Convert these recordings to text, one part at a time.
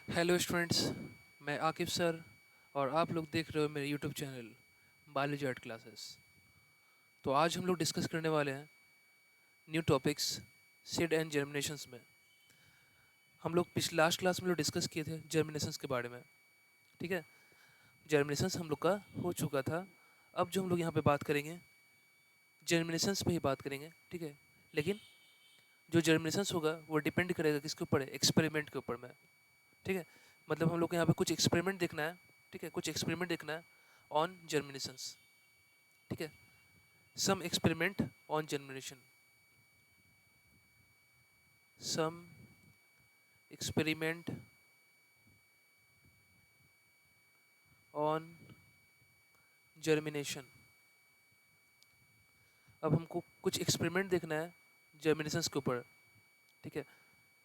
Hello students. मैं Aqib sir और आप लोग देख रहे हो मेरे YouTube channel biology art classes. तो आज हम लोग डिस्कस करने वाले हैं न्यू टॉपिक्स सीड एंड जर्मिनेशंस में। हम लोग पिछले लास्ट क्लास में लोग डिस्कस किए थे जर्मिनेशंस के बारे में। ठीक है, जर्मिनेशंस हम लोग का हो चुका था। अब जो हम लोग यहाँ पे बात करेंगे जर्मिनेशंस पे ही बात करेंगे। ठीक है, लेकिन जो जर्मिनेशंस होगा वो डिपेंड करेगा किसके ऊपर है, एक्सपेरिमेंट के ऊपर में। ठीक है, मतलब हम लोग को यहाँ पे कुछ एक्सपेरिमेंट देखना है। ठीक है, कुछ एक्सपेरिमेंट देखना है ऑन जर्मिनेशंस। ठीक है, some experiment on germination, some experiment on germination. अब हमको कुछ एक्सपेरिमेंट देखना है जर्मिनेशंस के ऊपर। ठीक है,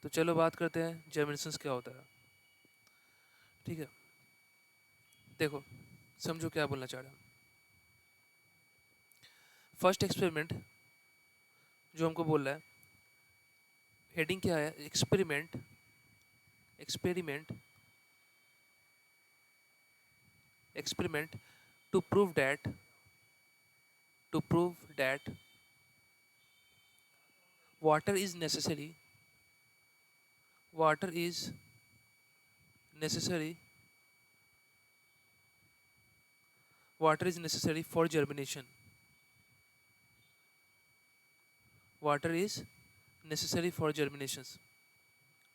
तो चलो बात करते हैं जर्मिनेशंस क्या होता है। ठीक है, देखो, समझो क्या बोलना चाह रहा हूँ। फर्स्ट एक्सपेरिमेंट जो हमको बोल रहा है, हेडिंग क्या है, experiment, experiment, experiment to prove that, to prove that water is necessary, water is necessary, water is necessary for germination, water is necessary for germinations।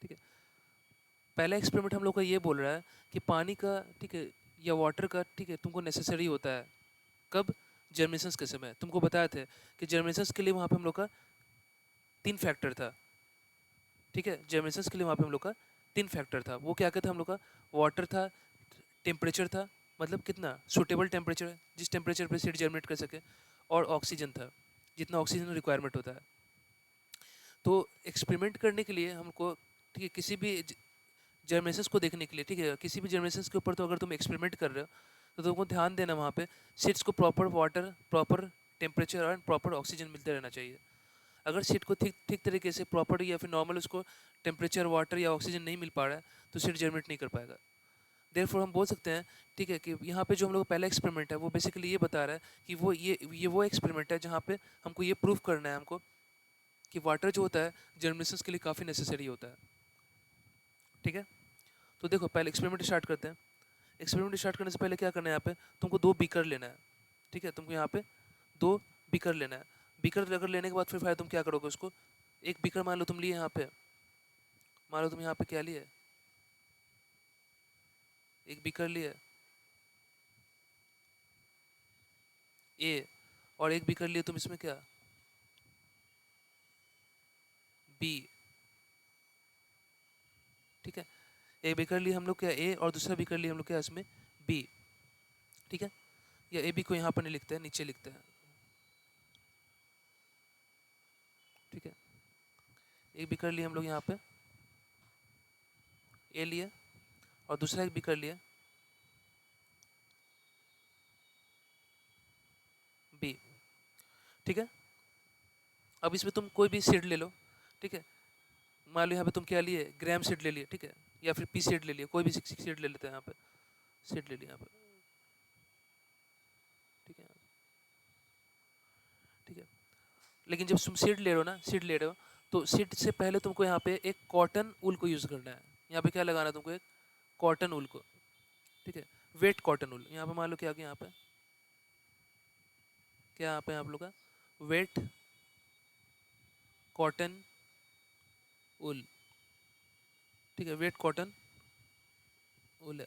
ठीक है, पहला एक्सपेरिमेंट हम लोग का ये बोल रहा है कि पानी का, ठीक है, या वाटर का, ठीक है, तुमको नेसेसरी होता है। कब? जर्मिनेशंस के समय। तुमको बताया थे कि जर्मिनेशंस के लिए वहाँ पे हम लोग का 3 फैक्टर था। ठीक है, जर्मिनेशंस के लिए वहाँ पे हम लोग का 3 फैक्टर था। वो क्या क्या था हम लोग का? वाटर था, टेम्परेचर था, मतलब कितना सूटेबल टेम्परेचर, जिस टेम्परेचर पे सीड जर्मिनेट कर सके, और ऑक्सीजन था, जितना ऑक्सीजन रिक्वायरमेंट होता है। तो एक्सपेरिमेंट करने के लिए हमको, ठीक है, किसी भी जर्मिनेशंस को देखने के लिए, ठीक है, किसी भी जर्मिनेशंस के ऊपर तो अगर तुम एक्सपेरिमेंट कर रहे हो तो तुमको ध्यान देना वहाँ पे सीड्स को प्रॉपर वाटर, प्रॉपर टेम्परेचर और प्रॉपर ऑक्सीजन मिलते रहना चाहिए। अगर सीड को ठीक ठीक तरीके से प्रॉपर या फिर नॉर्मल उसको टेम्परेचर, वाटर या ऑक्सीजन नहीं मिल पा रहा है तो सीड जर्मिनेट नहीं कर पाएगा। देयरफॉर हम बोल सकते हैं, ठीक है, कि यहाँ पे जो हम लोग का पहला एक्सपेरिमेंट है वो बेसिकली ये बता रहा है कि वो एक्सपेरिमेंट है जहाँ पे हमको ये प्रूव करना है हमको कि वाटर जो होता है जर्मिनेशंस के लिए काफ़ी नेसेसरी होता है। ठीक है, तो देखो पहले एक्सपेरिमेंट स्टार्ट करते हैं। एक्सपेरिमेंट स्टार्ट करने से पहले क्या करना है, यहाँ पे तुमको 2 बीकर लेना है। ठीक है, तुमको यहाँ पे 2 बीकर लेना है। बीकर अगर लेने के बाद फिर तुम क्या करोगे उसको, एक बीकर मान लो तुम लिए यहाँ पे, मान लो तुम यहाँ पे क्या लिए, एक बीकर लिए ए, और एक बीकर लिए तुम इसमें क्या, बी। ठीक है, एक बीकर लिए हम लोग क्या, ए, और दूसरा बीकर लिए हम लोग क्या इसमें, बी। ठीक है, या ए बी को यहाँ पर नहीं लिखते हैं, नीचे लिखते हैं। ठीक है, एक बीकर लिए हम लोग यहाँ पे ए लिए, और दूसरा एक बीकर लिए बी। ठीक है, अब इसमें तुम कोई भी सीड ले लो। ठीक है, मान लो यहाँ पे तुम क्या लिए, ग्राम सीड ले लिए। ठीक है, या फिर पी सीड ले लिए, कोई भी सीड ले लेते हैं यहाँ पे, सीड ले लिया यहाँ पे। ठीक है, ठीक है, लेकिन जब तुम सीड ले रहे हो ना, सीड ले रहे हो, तो सीड से पहले तुमको यहाँ पे एक कॉटन ऊल को यूज़ करना है। यहाँ पे क्या लगाना है तुमको, एक कॉटन ऊल को। ठीक है, वेट कॉटन ऊल। यहाँ पे मान लो क्या आ गया, यहाँ पे क्या, यहाँ पे आप लोग का वेट कॉटन ऊल। ठीक है, वेट कॉटन ऊल है।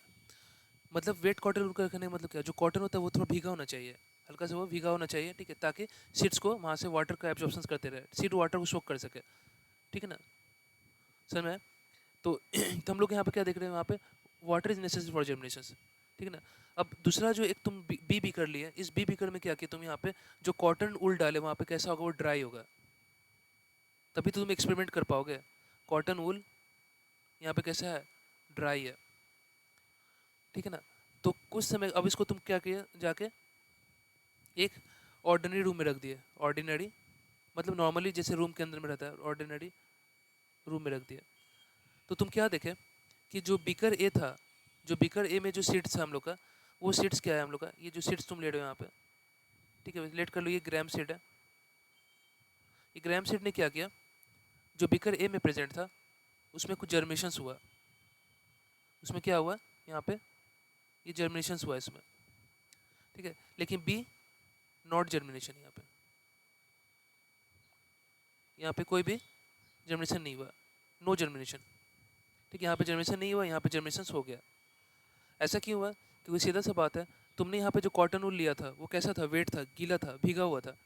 मतलब वेट कॉटन ऊल का रखने का मतलब क्या, जो कॉटन होता है वो थोड़ा भीगा होना चाहिए, हल्का सा वो भीगा होना चाहिए। ठीक है, ताकि सीड्स को वहाँ से वाटर का एब्जॉर्प्शन करते रहे, सीड वाटर को सोक कर सके। ठीक है ना, समझ में आया? तो तो हम लोग यहाँ पे क्या देख रहे हैं, वहाँ पे water is necessary for germination. ठीक है ना। अब दूसरा जो एक तुम बी बी कर लिए, इस बी बी कर में क्या किया तुम, यहाँ पे जो कॉटन उल डाले वहाँ पे कैसा होगा, वो ड्राई होगा, तभी तो तुम एक्सपेरिमेंट कर पाओगे। कॉटन वूल यहाँ पे कैसा है, ड्राई है। ठीक है ना, तो कुछ समय अब इसको तुम क्या किया, जाके एक ऑर्डिनरी रूम में रख दिए। ऑर्डिनरी मतलब नॉर्मली जैसे रूम के अंदर में रहता है, ऑर्डिनरी रूम में रख दिया। तो तुम क्या देखे कि जो बीकर ए था, जो बीकर ए में जो सीड्स था हम लोग का, वो सीड्स क्या है हम लोग का, ये जो सीड्स तुम ले रहे हो यहाँ पे, ठीक है लेट कर लो, ये ग्राम सीड है। ये ग्राम सीड ने क्या किया, जो बीकर ए में प्रेजेंट था उसमें कुछ जर्मिनेशंस हुआ, उसमें क्या हुआ यहाँ पे, ये जर्मिनेशंस हुआ इसमें, ठीक है। लेकिन बी नॉट जर्मिनेशन, यहाँ पे कोई भी जर्मिनेशन नहीं हुआ, नो जर्मिनेशन, ठीक है। यहाँ पे जर्मिनेशन नहीं हुआ, यहाँ पे जर्मिनेशन हो गया। ऐसा क्यों हुआ, क्योंकि सीधा सा बात है, तुमने यहाँ पे जो कॉटन वूल लिया था वो कैसा था, वेट था, गीला था, भीगा हुआ था।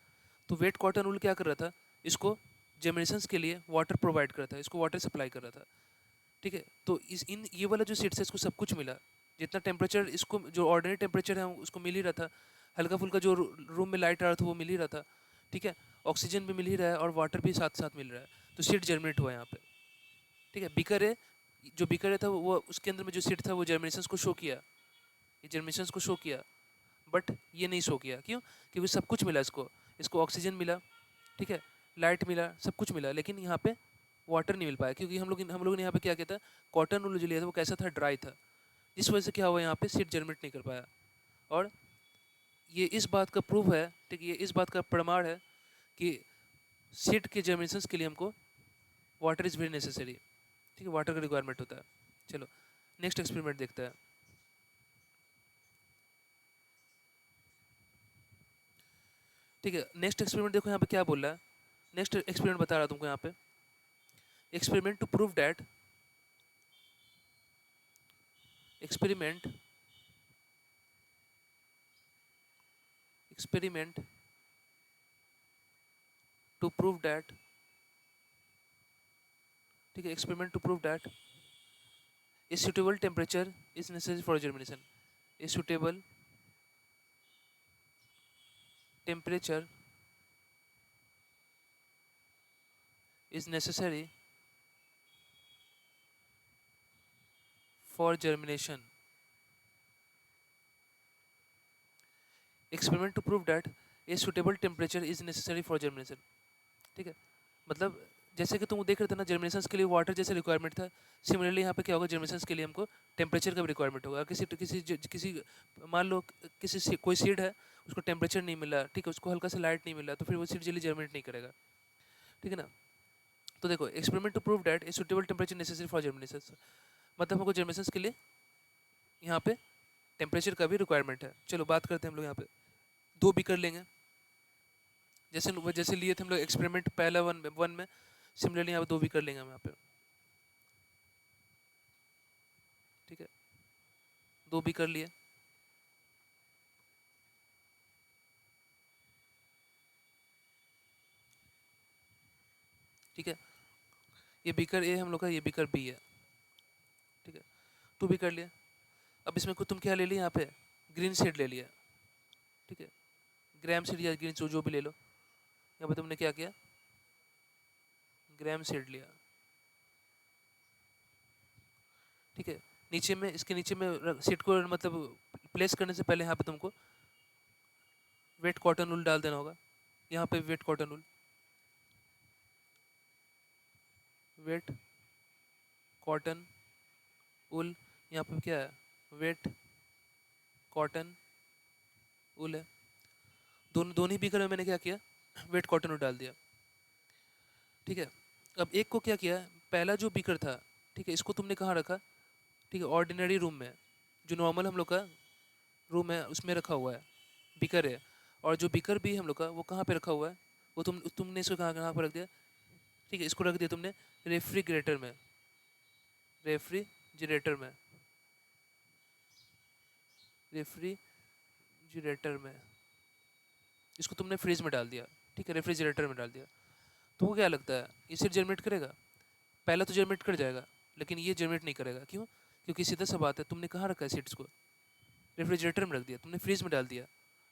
तो वेट कॉटन वूल क्या कर रहा था, इसको जर्मिनेशन के लिए वाटर प्रोवाइड कर रहा था, इसको वाटर सप्लाई कर रहा था, ठीक है। तो इस इन ये वाला जो सीड्स है इसको सब कुछ मिला, जितना टेम्परेचर इसको, जो ऑर्डिनरी टेम्परेचर है उसको मिल ही रहा था, हल्का फुल्का जो रूम में लाइट आ रहा था वो मिल ही रहा था, ठीक है। ऑक्सीजन भी मिल ही रहा है और वाटर भी साथ साथ मिल रहा है, तो सीड जर्मिनेट हुआ यहाँ पे, ठीक है। बीकर है, जो बीकर है था वो उसके अंदर में जो सीड था वो जर्मिनेशन को शो किया, ये जर्मिनेशन को शो किया, बट ये नहीं शो किया, क्यों, क्योंकि सब कुछ मिला इसको, इसको ऑक्सीजन मिला, ठीक है, लाइट मिला, सब कुछ मिला, लेकिन यहाँ पे वाटर नहीं मिल पाया, क्योंकि हम लोग ने यहाँ पे क्या किया था, कॉटन वूल जो लिया था वो कैसा था, ड्राई था, जिस वजह से क्या हुआ यहाँ पे सीड जर्मिनेट नहीं कर पाया। और ये इस बात का प्रूफ है, ठीक है, ये इस बात का प्रमाण है कि सीड के जर्मिनेशन के लिए हमको वाटर इज़ वेरी नेसेसरी, ठीक है, वाटर का रिक्वायरमेंट होता है। चलो नेक्स्ट एक्सपेरिमेंट देखते हैं, ठीक है। नेक्स्ट एक्सपेरिमेंट देखो यहाँ पे क्या बोल रहा है, नेक्स्ट एक्सपेरिमेंट बता रहा तुमको यहाँ पे, experiment to prove that, experiment experiment to prove that, ठीक है, experiment to prove that a suitable temperature is necessary for germination, a suitable temperature is necessary for germination, experiment to prove that a suitable temperature is necessary for germination, ठीक है। मतलब जैसे कि तुम देख रहे थे ना, जर्मिनेशन के लिए वाटर जैसे रिक्वायरमेंट था, सिमिलरली यहाँ पे क्या होगा, जर्मिनेशन के लिए हमको टेम्परेचर का भी रिक्वायरमेंट होगा। किसी किसी किसी मान लो कोई सीड है, उसको टेम्परेचर नहीं मिला, ठीक है, उसको हल्का सा लाइट नहीं मिला, तो फिर वो सीड जल्दी जर्मिनेट नहीं करेगा, ठीक है ना। तो देखो, experiment to prove that a suitable temperature necessary for germination, मतलब हमको जर्मिनेशन के लिए यहाँ पे टेम्परेचर का भी रिक्वायरमेंट है। चलो बात करते हैं हम लोग यहाँ पे, दो बीकर लेंगे, जैसे जैसे लिए थे हम लोग एक्सपेरिमेंट पहला वन में, सिमिलरली यहाँ पे दो बीकर लेंगे हम यहाँ पे, ठीक है, दो बीकर लिए, ठीक है। ये बीकर ए हम लोग का, ये बीकर बी है, ठीक है, टू बीकर लिए। अब इसमें को तुम क्या ले लिया यहाँ पे, ग्रीन सीड ले लिया, ठीक है, ग्राम सीड या ग्रीन जो भी ले लो, यहाँ पे तुमने क्या किया, ग्राम सीड लिया, ठीक है। नीचे में, इसके नीचे में सीड को मतलब प्लेस करने से पहले यहाँ पे तुमको वेट कॉटन वूल डाल देना होगा, यहाँ पे wet cotton wool, wet cotton wool, यहाँ पे क्या है, वेट कॉटन वूल है, दोनों ही बीकर में मैंने क्या किया, वेट कॉटन वूल डाल दिया, ठीक है। अब एक को क्या किया, पहला जो बीकर था, ठीक है, इसको तुमने कहाँ रखा, ठीक है, ऑर्डिनरी रूम में, जो नॉर्मल हम लोग का रूम है उसमें रखा हुआ है, बीकर है। और जो बीकर भी हम लोग का वो कहाँ पे रखा हुआ है, वो तुमने इसको कहाँ कहाँ पर रख दिया, ठीक है, इसको रख दिया तुमने रेफ्रिजरेटर में, रेफ्रिजरेटर में, रेफ्रिजरेटर में, इसको तुमने फ्रिज में डाल दिया, ठीक है, रेफ्रिजरेटर में डाल दिया। तो वो क्या लगता है, ये सिर्फ जर्मिनेट करेगा, पहला तो जर्मिनेट कर जाएगा, लेकिन ये जर्मिनेट नहीं करेगा, क्यों, क्योंकि सीधा सा बात है, तुमने कहाँ रखा है सीड्स को, रेफ्रिजरेटर में रख दिया, तुमने फ्रीज में डाल दिया,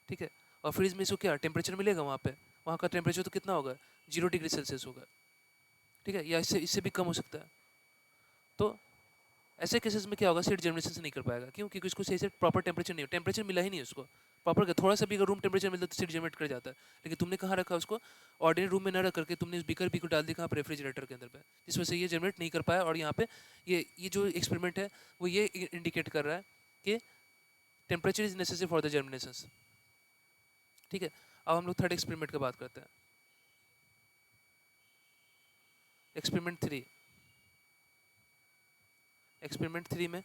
ठीक है। और फ्रीज में इसको क्या टेम्परेचर मिलेगा, वहाँ पे वहाँ का टेम्परेचर तो कितना होगा, 0 डिग्री सेल्सियस होगा, ठीक है, या इससे इससे भी कम हो सकता है। तो ऐसे केसेस में क्या होगा, सीड जर्मिनेशन से नहीं कर पाएगा, क्यों, क्योंकि उसको सही से प्रॉपर टेम्परेचर नहीं, टेम्परेचर मिला ही नहीं उसको, प्रॉपर क्या, थोड़ा सा भी अगर रूम टेम्परेचर मिलता है तो सीट जनरेट कर जाता है, लेकिन तुमने कहाँ रखा उसको, ऑर्डिनरी रूम में न रख करके तुमने इस बीकर भी को डाल दिया कहाँ पर, रेफ्रिजरेटर के अंदर पे, जिस वजह से ये जनरेट नहीं कर पाया। और यहाँ पे ये जो एक्सपेरिमेंट है वो ये इंडिकेट कर रहा है कि temperature is necessary for the germination. ठीक है, अब हम लोग थर्ड एक्सपेरिमेंट की बात करते हैं। एक्सपेरिमेंट थ्री, एक्सपेरिमेंट थ्री में,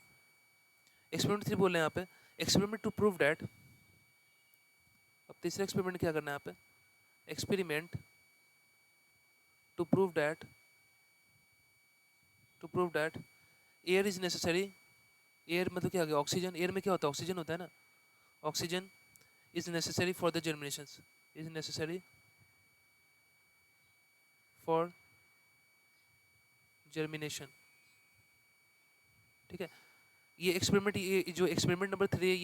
एक्सपेरिमेंट थ्री बोल रहे हैं यहाँ पे, एक्सपेरिमेंट टू प्रूव डैट, अब तीसरा एक्सपेरिमेंट क्या करना है यहाँ पे, experiment to prove that, to prove that air is necessary, air मतलब क्या गया, ऑक्सीजन, एयर में क्या होता है, ऑक्सीजन होता है ना, oxygen is necessary for the germination, is necessary for germination. ठीक है, ये एक्सपेरिमेंट, ये जो एक्सपेरिमेंट नंबर थ्री है,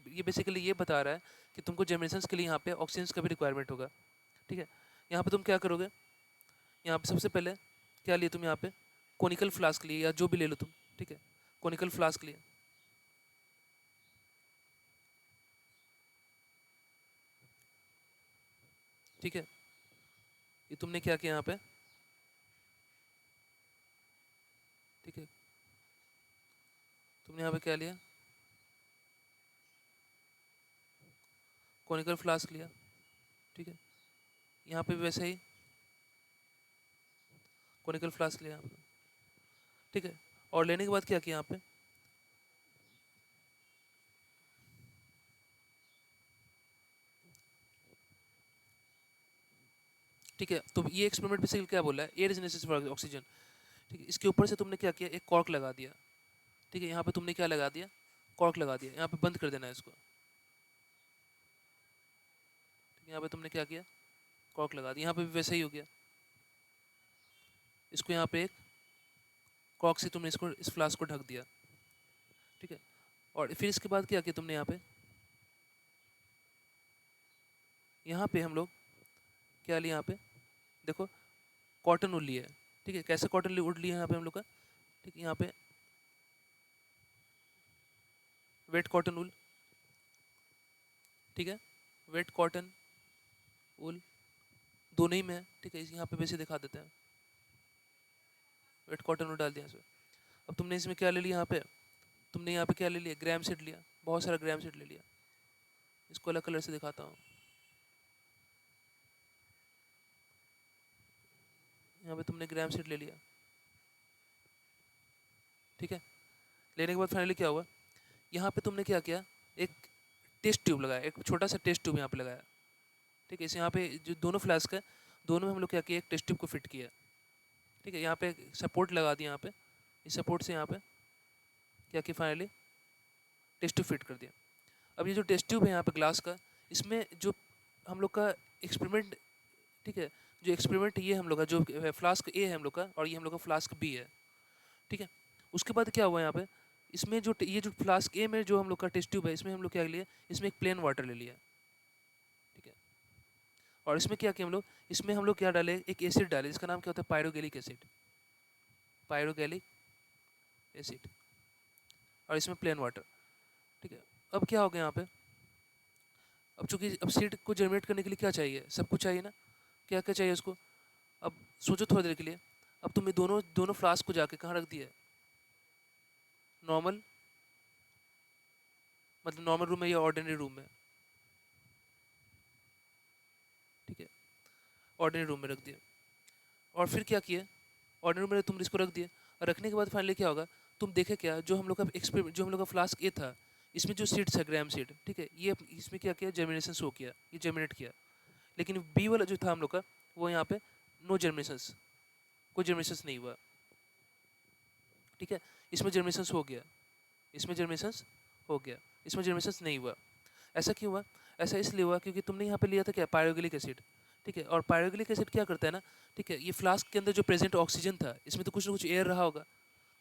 ये बेसिकली ये बता रहा है कि तुमको जर्मिनेशन के लिए यहाँ पे ऑक्सीजन का भी रिक्वायरमेंट होगा। ठीक है, यहाँ पे तुम क्या करोगे, यहाँ पे सबसे पहले क्या लिए तुम, यहाँ पे कोनिकल फ्लास्क लिए या जो भी ले लो तुम। ठीक है, कोनिकल फ्लास्क लिए, ठीक है, ये तुमने क्या किया यहाँ पे, ठीक है, तुमने यहाँ पे क्या लिया, कोनिकल फ्लास्क लिया। ठीक है, यहाँ पे भी वैसे ही कोनिकल फ्लास्क लिया। ठीक है, और लेने के बाद क्या किया यहाँ पे, ठीक है, तो ये एक्सपेरिमेंट बेसिकली क्या बोला है, air is necessary for oxygen. ठीक है, इसके ऊपर से तुमने क्या किया, एक कॉर्क लगा दिया। ठीक है, यहाँ पे तुमने क्या लगा दिया, कॉर्क लगा दिया, यहाँ पे बंद कर देना है इसको। ठीक है, यहाँ पे तुमने क्या किया, कॉर्क लगा दिया, यहाँ पे भी वैसे ही हो गया, इसको यहाँ पे एक कॉर्क से तुमने इसको, इस फ्लास्क को ढक दिया। ठीक है, और फिर इसके बाद क्या किया तुमने, यहाँ पे हम लोग क्या लिया, यहाँ पे देखो कॉटन वुल लिया है। ठीक है, कैसे कॉटन वुड लिया है यहाँ पे हम लोग का, ठीक है, यहाँ पे वेट कॉटन वुल। ठीक है, वेट कॉटन वुल दोनों ही में है। ठीक है, यहाँ पे वैसे दिखा देते हैं, वेट कॉटन वुल डाल दिया इसमें। अब तुमने इसमें क्या ले लिया, यहाँ पे तुमने यहाँ पे क्या ले लिया, ग्राम सीड लिया, बहुत सारा ग्राम सीड ले लिया। इसको अलग कलर से दिखाता हूँ, यहाँ पे तुमने ग्राम सीड ले लिया। ठीक है, लेने के बाद फाइनली क्या हुआ, यहाँ पे तुमने क्या किया, एक टेस्ट ट्यूब लगाया, एक छोटा सा टेस्ट ट्यूब यहाँ पे लगाया। ठीक है, इसे यहाँ पे जो दोनों फ्लास्क है, दोनों में हम लोग क्या किया, एक टेस्ट ट्यूब को फिट किया। ठीक है, यहाँ पे सपोर्ट लगा दिया, यहाँ पे इस सपोर्ट से यहाँ पे क्या किया, फाइनली टेस्ट ट्यूब फिट कर दिया। अब ये जो टेस्ट ट्यूब है यहाँ पे ग्लास का, इसमें जो हम लोग का एक्सपेरिमेंट, ठीक है, जो एक्सपेरिमेंट ये हम लोग का जो फ्लास्क ए है हम लोग का, और ये हम लोग का फ्लास्क बी है। ठीक है, उसके बाद क्या हुआ यहाँ पे, इसमें जो ये जो फ्लास्क ए में जो हम लोग का टेस्ट ट्यूब है, इसमें हम लोग क्या लिया, इसमें एक प्लेन वाटर ले लिया। ठीक है, और इसमें क्या किया हम लोग, इसमें हम लोग क्या डाले, एक एसिड डाले जिसका नाम क्या होता है, पायरोगेलिक एसिड, पायरोगेलिक एसिड, और इसमें प्लेन वाटर। ठीक है, अब क्या हो गया यहाँ पे, अब चूंकि अब सीड को जनरेट करने के लिए क्या चाहिए, सब कुछ चाहिए ना, क्या क्या चाहिए उसको। अब सोचो थोड़ी देर के लिए, अब तुम ये दोनों दोनों फ्लास्क को जाके कहाँ रख दिया, नॉर्मल, मतलब नॉर्मल रूम में या ऑर्डिनरी रूम में। ठीक है, ऑर्डिनरी रूम में रख दिया, और फिर क्या किया, ऑर्डिनरी रूम में तुम इसको रख दिया, और रखने के बाद फाइनली क्या होगा, तुम देखे क्या, जो हम लोग का एक्सपेरिमेंट, जो हम लोग का फ्लास्क ए था, इसमें जो सीड्स है ग्राम सीड, ठीक है, ये इसमें क्या किया, जर्मिनेशन शो किया, ये जर्मिनेट किया। लेकिन बी वाला जो था हम लोग का, वो यहाँ पे नो जर्मिनेशन, कोई जर्मिनेशन नहीं हुआ। ठीक है, इसमें जर्मिनेशन हो गया, इसमें जर्मिनेशन हो गया, इसमें जर्मिनेशन नहीं हुआ। ऐसा क्यों हुआ, ऐसा इसलिए हुआ क्योंकि तुमने यहाँ पे लिया था क्या, पायरोगेलिक एसिड। ठीक है, और पायरोगेलिक एसिड क्या करता है ना, ठीक है, ये फ्लास्क के अंदर जो प्रेजेंट ऑक्सीजन था, इसमें तो कुछ ना कुछ एयर रहा होगा,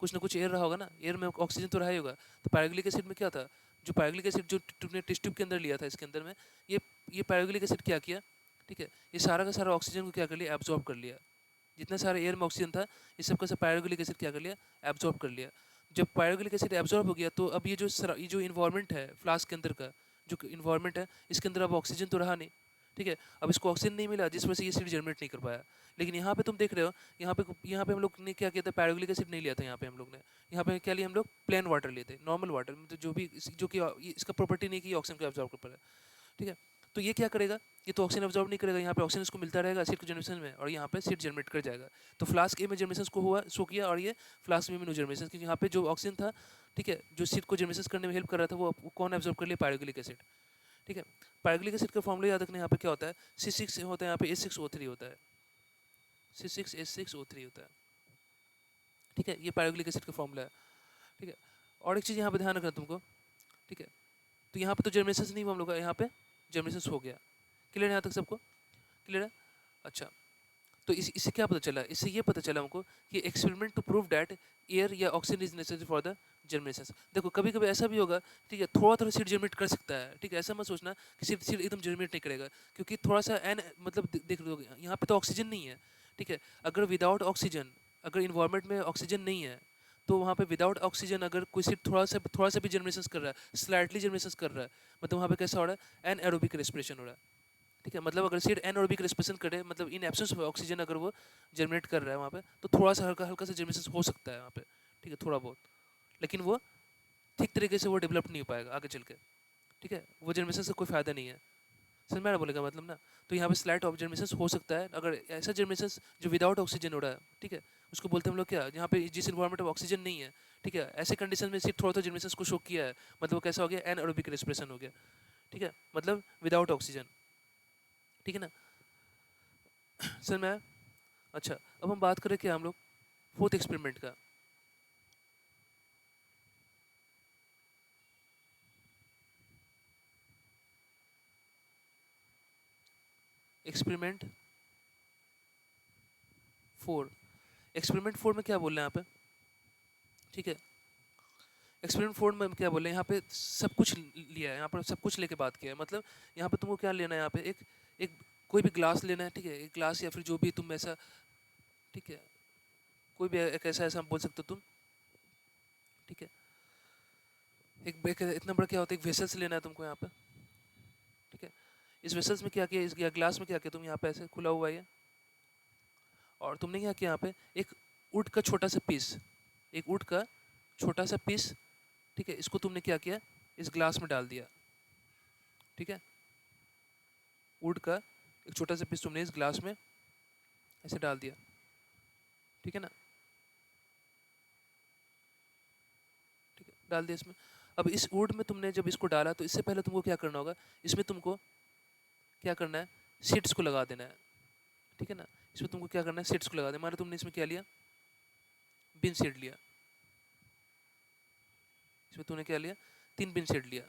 कुछ ना कुछ एयर रहा होगा ना, एयर में ऑक्सीजन तो रहा ही होगा। तो पायरोगेलिक एसिड में क्या था, जो पायरोगेलिक एसिड जो तुमने टेस्ट ट्यूब के अंदर लिया था, इसके अंदर में ये पायरोगेलिक एसिड क्या किया, ठीक है, ये सारा का सारा ऑक्सीजन को क्या कर लिया, एब्जॉर्ब कर लिया। जितना सारा एयर में ऑक्सीजन था, इस सब का सब पायरोगेलिक एसिड क्या कर लिया, एब्जॉर्ब कर लिया। जब पायरोगेलिक एसिड एब्जॉर्ब हो गया, तो अब ये जो इन्वायरमेंट है फ्लास्क के अंदर का, जो इन्वायरमेंट है इसके अंदर अब ऑक्सीजन तो रहा नहीं, ठीक है। अब इसको ऑक्सीजन नहीं मिला जिस वजह से ये सीड जनरेट नहीं कर पाया। लेकिन यहाँ पे तुम देख रहे हो, यहाँ पे हम लोग ने क्या किया था, पैराग्लिक एसिड नहीं लिया था यहाँ पे हम लोग ने। यहाँ पे क्या लिया हम लोग, प्लेन वाटर लिए थे, नॉर्मल वाटर, मतलब जो भी जो कि इसका प्रॉपर्टी नहीं कि ऑक्सीजन को एब्जॉर्ब कर पाए, ठीक है। तो ये क्या करेगा, ये तो ऑक्सीजन एब्जॉर्ब नहीं करेगा, यहाँ पे ऑक्सीजन इसको मिलता रहेगा सीड जनरेशन में, और यहाँ पे सीड जनरेट कर जाएगा। तो फ्लास्क ए में जनरेशन को हुआ शो किया, और ये फ्लास्क बी में नो जनरेशन, क्योंकि यहाँ पे जो ऑक्सीजन था, ठीक है, जो सीड को जनरेशन करने में हेल्प कर रहा था, वो कौन एब्जॉर्ब कर लिया, पायरोग्लिक एसिड, ठीक है। पायरोग्लिक एसिड का फॉर्मूला याद रखना, यहाँ पे क्या होता है, C6 होता है, यहाँ पे H6O3 होता है, C6H6O3 होता है, ठीक है। ये पायरोग्लिक एसिड का फॉर्मूला है, ठीक है। और एक चीज़ यहाँ पे ध्यान रखना तुमको, ठीक है। तो यहाँ पे तो जर्मिनेशन नहीं हुआ हम लोग का, यहाँ पे जर्मिनेशन हो गया। क्लियर है यहाँ तक सबको, क्लियर है? अच्छा, तो इससे क्या पता चला, इससे ये पता चला हमको कि experiment to prove that air या oxygen is necessary for the germination. देखो कभी कभी ऐसा भी होगा, ठीक है, थोड़ा थोड़ा सीड जर्मिनेट कर सकता है, ठीक है। ऐसा मत सोचना कि सीड सीड एकदम जर्मिनेट नहीं करेगा, क्योंकि थोड़ा सा एन मतलब देख लो यहाँ पे तो ऑक्सीजन नहीं है, ठीक है। अगर विदाउट ऑक्सीजन, अगर इन्वायरमेंट में ऑक्सीजन नहीं है, तो वहाँ पे विदाउट ऑक्सीजन अगर कोई सीड थोड़ा सा भी जर्मिनेशन कर रहा है, स्लाइटली जर्मिनेशन कर रहा है, मतलब वहाँ पे कैसा हो रहा है, एनएरोबिक रेस्पिरेशन हो रहा है, ठीक है। मतलब अगर सीड एनएरोबिक रेस्पिरेशन करे, मतलब इन एब्सेंस ऑफ ऑक्सीजन अगर वो जर्मिनेट कर रहा है वहाँ पे, तो थोड़ा सा हल्का हल्का सा जर्मिनेशन हो सकता है वहाँ पे, ठीक है, थोड़ा बहुत। लेकिन वो ठीक तरीके से वो डेवलप नहीं हो पाएगा आगे चल के, ठीक है। वो जर्मिनेशन से कोई फायदा नहीं है, समझ में आ रहा बोलेगा मतलब ना। तो यहाँ पे स्लाइट ऑफ जर्मिनेशन हो सकता है, अगर ऐसा जर्मिनेशन जो विदाउट ऑक्सीजन हो रहा है, ठीक है, उसको बोलते हैं हम लोग क्या, यहाँ पे जिस इन्वायरमेंट में ऑक्सीजन नहीं है, ठीक है, ऐसे कंडीशन में सिर्फ थोड़ा थोड़ा जर्मिनेशन को शो किया है, मतलब वो कैसा हो गया, एनएरोबिक रेस्पिरेशन हो गया, ठीक है, मतलब विदाउट ऑक्सीजन, ठीक है ना, समझ में आया? अच्छा, अब हम बात करें क्या हम लोग फोर्थ एक्सपेरिमेंट का। एक्सपेरिमेंट 4, एक्सपेरिमेंट 4 में क्या बोल रहे हैं यहाँ पे, ठीक है। एक्सपेरिमेंट 4 में हम क्या बोल रहे हैं, यहाँ पे सब कुछ लिया है, यहाँ पर सब कुछ लेके बात किया है, मतलब यहाँ पे तुमको क्या लेना है, यहाँ पे एक एक कोई भी ग्लास लेना है, ठीक है, एक ग्लास या फिर जो भी तुम ऐसा, ठीक है, कोई भी एक ऐसा ऐसा बोल सकते हो तुम, ठीक है। एक इतना बड़ा क्या होता है, एक वेसल्स लेना है तुमको यहाँ पे, ठीक है। इस वेसल्स में क्या किया, इस ग्लास में क्या किया, तुम यहाँ पे ऐसे खुला हुआ है, और तुमने क्या किया यहाँ पे, एक वुड का छोटा सा पीस, एक वुड का छोटा सा पीस, ठीक है, इसको तुमने क्या किया, इस ग्लास में डाल दिया, ठीक है। वुड का एक छोटा सा पीस तुमने इस ग्लास में ऐसे डाल दिया, ठीक है ना, ठीक है, डाल दिया इसमें। अब इस वुड में तुमने जब इसको डाला, तो इससे पहले तुमको क्या करना होगा, इसमें तुमको क्या करना है, सीड्स को लगा देना है, ठीक है ना। इसमें तुमको क्या करना है, सीड्स को लगा देना, मानो तुमने इसमें क्या लिया, बिन सीड लिया, इसमें तूने क्या लिया, 3 बिन सीड लिया।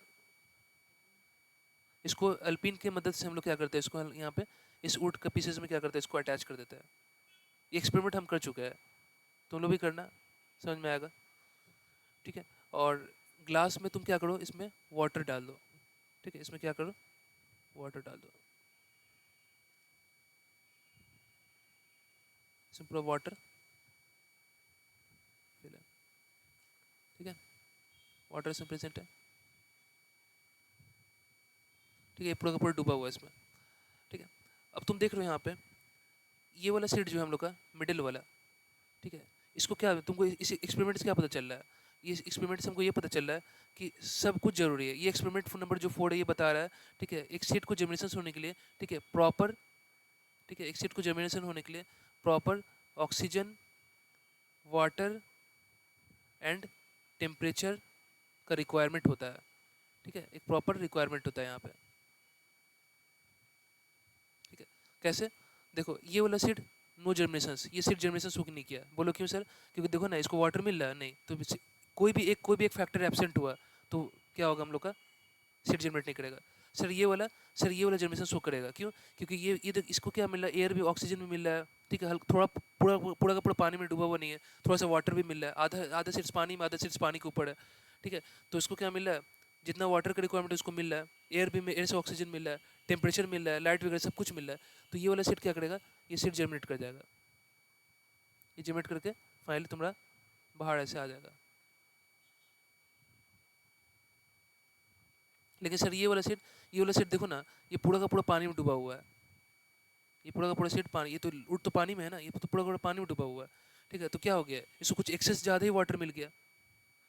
इसको अल्पिन की मदद से हम लोग क्या करते हैं, इसको यहाँ पे इस वुड का पीसेस में क्या करते हैं, इसको अटैच कर देते हैं। ये एक्सपेरिमेंट हम कर चुके हैं, तुम लोग भी करना, समझ में आएगा, ठीक है। और ग्लास में तुम क्या करो, इसमें वाटर डाल दो, ठीक है, इसमें क्या करो, वाटर डाल दो, इसमें पूरा वाटर फिल है, ठीक है, वाटर इसमें प्रेजेंट है, ठीक है, पूरा का पूरा डूबा हुआ है इसमें, ठीक है। अब तुम देख रहे हो यहाँ पे ये वाला सीड जो है हम लोग का मिडिल वाला, ठीक है, इसको क्या तुमको इस एक्सपेरिमेंट से क्या पता चल रहा है, ये एक्सपेरिमेंट से हमको ये पता चल रहा है कि सब कुछ जरूरी है। ये एक्सपेरिमेंट नंबर जो 4 है ये बता रहा है, ठीक है, एक सीड को जर्मिनेशन होने के लिए, ठीक है, प्रॉपर, ठीक है, एक सीड को जर्मिनेशन होने के लिए proper oxygen, water and temperature का रिक्वायरमेंट होता है, ठीक है, एक प्रॉपर रिक्वायरमेंट होता है यहाँ पे, ठीक है। कैसे, देखो ये वाला सीड नो जर्मिनेशन, ये सीड जर्मिनेशन नहीं किया, बोलो क्यों सर, क्योंकि देखो ना इसको वाटर मिल रहा है नहीं, तो कोई भी एक फैक्टर एब्सेंट हुआ तो क्या होगा, हम लोग का सीड जनरेट नहीं करेगा। सर ये वाला जर्मिनेशन शो करेगा, क्यों, क्योंकि इसको क्या मिल रहा है, एयर भी, ऑक्सीजन भी मिल रहा है, ठीक है, थोड़ा पूरा पूरा का पूरा पानी में डूबा हुआ नहीं है, थोड़ा सा वाटर भी मिल रहा है, आधा आधा सीड्स पानी में, आधा सीड्स पानी के ऊपर है, ठीक है। तो इसको क्या मिल रहा है, जितना वाटर का रिक्वायरमेंट है उसको मिल रहा है, एयर से ऑक्सीजन मिल रहा है, टेम्परेचर मिल रहा है, लाइट वगैरह सब कुछ मिल रहा है। तो ये वाला सीड क्या करेगा, ये सीड जर्मिनेट कर जाएगा, ये जर्मिनेट करके फाइनली तुम्हारा बाहर ऐसे आ जाएगा, लेकिन सर ये वाला सेट देखो ना, ये पूरा का पूरा पानी में डूबा हुआ है। ये पूरा का पूरा सेट पानी, ये तो उड़ तो पानी में है ना, ये तो पूरा का पूरा पानी में डूबा हुआ है। ठीक है, तो क्या हो गया, इसको कुछ एक्सेस ज़्यादा ही वाटर मिल गया।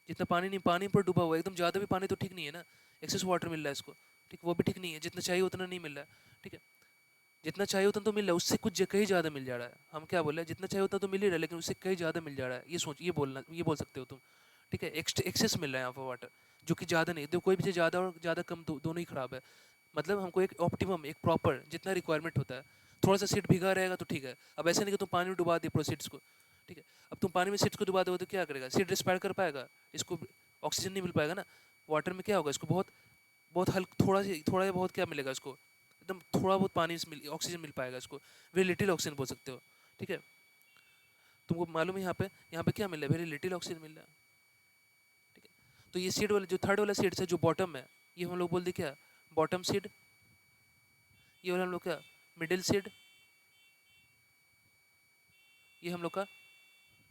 जितना पानी नहीं, पानी पर डूबा हुआ है एकदम, ज़्यादा भी पानी तो ठीक नहीं है ना, एक्सेस वाटर मिल रहा है इसको। ठीक, वो भी ठीक नहीं है, जितना चाहिए उतना नहीं मिल रहा है। ठीक है, जितना चाहिए उतना तो मिल रहा है, उससे कुछ कहीं ज़्यादा मिल जा रहा है। हम क्या बोल रहे हैं, जितना चाहिए उतना तो मिल ही रहा है, लेकिन उससे कहीं ज़्यादा मिल जा रहा है, ये बोल सकते हो तुम। ठीक है, एक्सेस मिल रहा है यहाँ पर वाटर, जो कि ज़्यादा नहीं, तो कोई भी चीज़ ज़्यादा और ज़्यादा कम दोनों ही खराब है। मतलब हमको एक ऑप्टिमम, एक प्रॉपर जितना रिक्वायरमेंट होता है। थोड़ा सा सीट भीगा रहेगा तो ठीक है, अब ऐसे नहीं कि तुम पानी में डुबा दिए पूरे सीट्स को। ठीक है, अब तुम पानी में सीट्स को डुबा दोगे तो क्या करेगा, सीट रिस्पायर कर पाएगा, इसको ऑक्सीजन नहीं मिल पाएगा ना। वाटर में क्या होगा, इसको बहुत बहुत हल्का, थोड़ा या बहुत क्या मिलेगा इसको, एकदम थोड़ा बहुत पानी से ऑक्सीजन मिल पाएगा इसको, वेरी लिटिल ऑक्सीजन बोल सकते हो। ठीक है, तुमको मालूम है यहाँ पे क्या मिल रहा है, वेरी लिटिल ऑक्सीजन मिल रहा है। ठीक है, तो ये सीड वाला जो थर्ड वाला सीड है जो बॉटम है, ये हम लोग बोल दे क्या, बॉटम सीड। ये वाला हम लोग क्या, मिडिल सीड। ये हम लोग का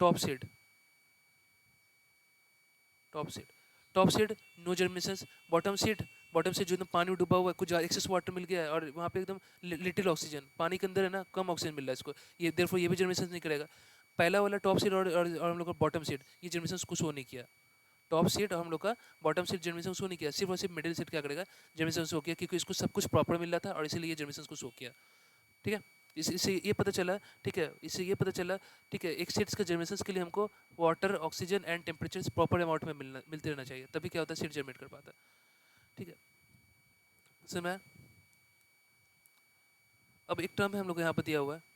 top seed. Top seed, top seed no germination. Bottom seed, bottom seed जो एकदम पानी में डूबा हुआ है, कुछ एक्सेस वाटर मिल गया है और वहाँ पे एकदम लिटिल ऑक्सीजन, पानी के अंदर है ना, कम ऑक्सीजन मिल रहा है इसको, ये देयरफॉर ये भी जर्मिनेशन नहीं करेगा। पहला वाला टॉप सीड और हम लोग का बॉटम सीड, ये जर्मिनेशन कुछ हो नहीं किया। टॉप सीड और हम लोग का बॉटम सीड जर्मिनेशन शो नहीं किया, सिर्फ और सिर्फ मिडिल सीड क्या करेगा, जर्मिनेशन शो किया, क्योंकि इसको सब कुछ प्रॉपर मिल रहा था और इसीलिए जर्मिनेशन को शो किया। ठीक है, इससे ये पता चला। ठीक है, इससे ये पता चला। ठीक है, एक सीड्स के जर्मिनेशन के लिए हमको water, oxygen and temperature proper amount में मिलते रहना चाहिए, तभी क्या होता है, सीड जर्मिनेट कर पाता है। ठीक है, समय अब एक टर्म है हम लोग को यहाँ पर दिया हुआ है,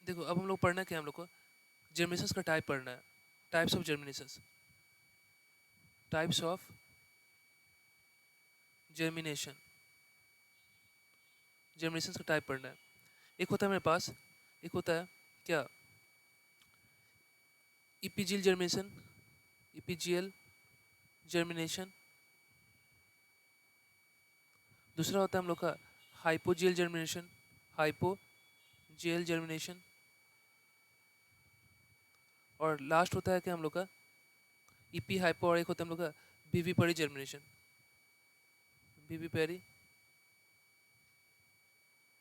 देखो अब हम लोग पढ़ना क्या है, हम लोग को जर्मिनेशन का टाइप पढ़ना है, types of germination, types of germination, germination का टाइप पढ़ना है। एक होता है मेरे पास, एक होता है क्या, इपीजियल जर्मिनेशन, इपीजियल जर्मिनेशन। दूसरा होता है हम लोग का हाइपोजियल जर्मिनेशन, हाइपोजियल जर्मिनेशन। और लास्ट होता है क्या हम लोग का ईपी हाइपो, और एक होता है हम लोग का विविपरी जर्मिनेशन, विविपरी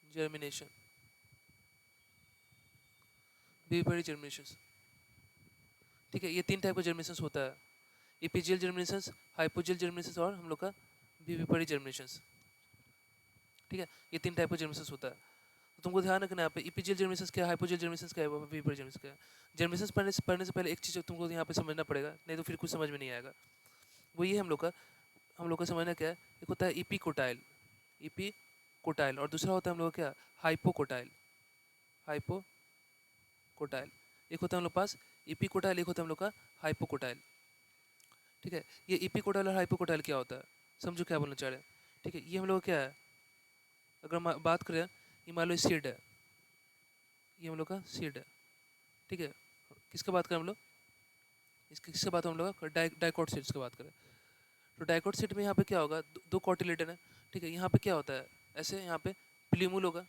जर्मिनेशन, विविपरी जर्मिनेशन। ठीक है, ये तीन टाइप का जर्मिनेशन होता है, इपीजियल जर्मिनेशन, हाइपोजियल जर्मिनेशन और हम लोग का विविपरी जर्मिनेशन। ठीक है, ये तीन टाइप का जर्मिनेशन होता है। तो तुमको ध्यान रखना है यहाँ पे इपीजियल जर्मिनेशन क्या है, हाइपोजियल जर्मिनेशन क्या है, विविपरी जर्मिनेशन क्या है। जर्मिनेशन पढ़ने से पहले एक चीज़ तुमको यहाँ पे समझना पड़ेगा, नहीं तो फिर कुछ समझ में नहीं आएगा। वो ये हम लोग का समझना क्या है, एक होता है इपी कोटाइल, इपी कोटाइल, और दूसरा होता है हम लोग का क्या, हाइपो कोटाइल, हाइपो कोटाइल। एक होता है हम लोग पास इपी कोटाइल, एक होता है हम लोग का हाइपो कोटाइल। ठीक है, ये इपी कोटाइल और हाइपो कोटाइल क्या होता है, समझो क्या बोलना चाह रहे हैं। ठीक है, ये हम लोग क्या है, अगर बात करें, ये मान लो सीड है, ये हम लोग का सीड है। ठीक है, किसका बात करें हम लोग, इसकी किसका बात हम लोग डाइकोट सीड्स की बात करें, तो डाइकोट सीड में यहाँ पे क्या होगा, दो कॉटिलेडन है। ठीक है, यहाँ पे क्या होता है, ऐसे यहाँ पे प्लीमूल होगा,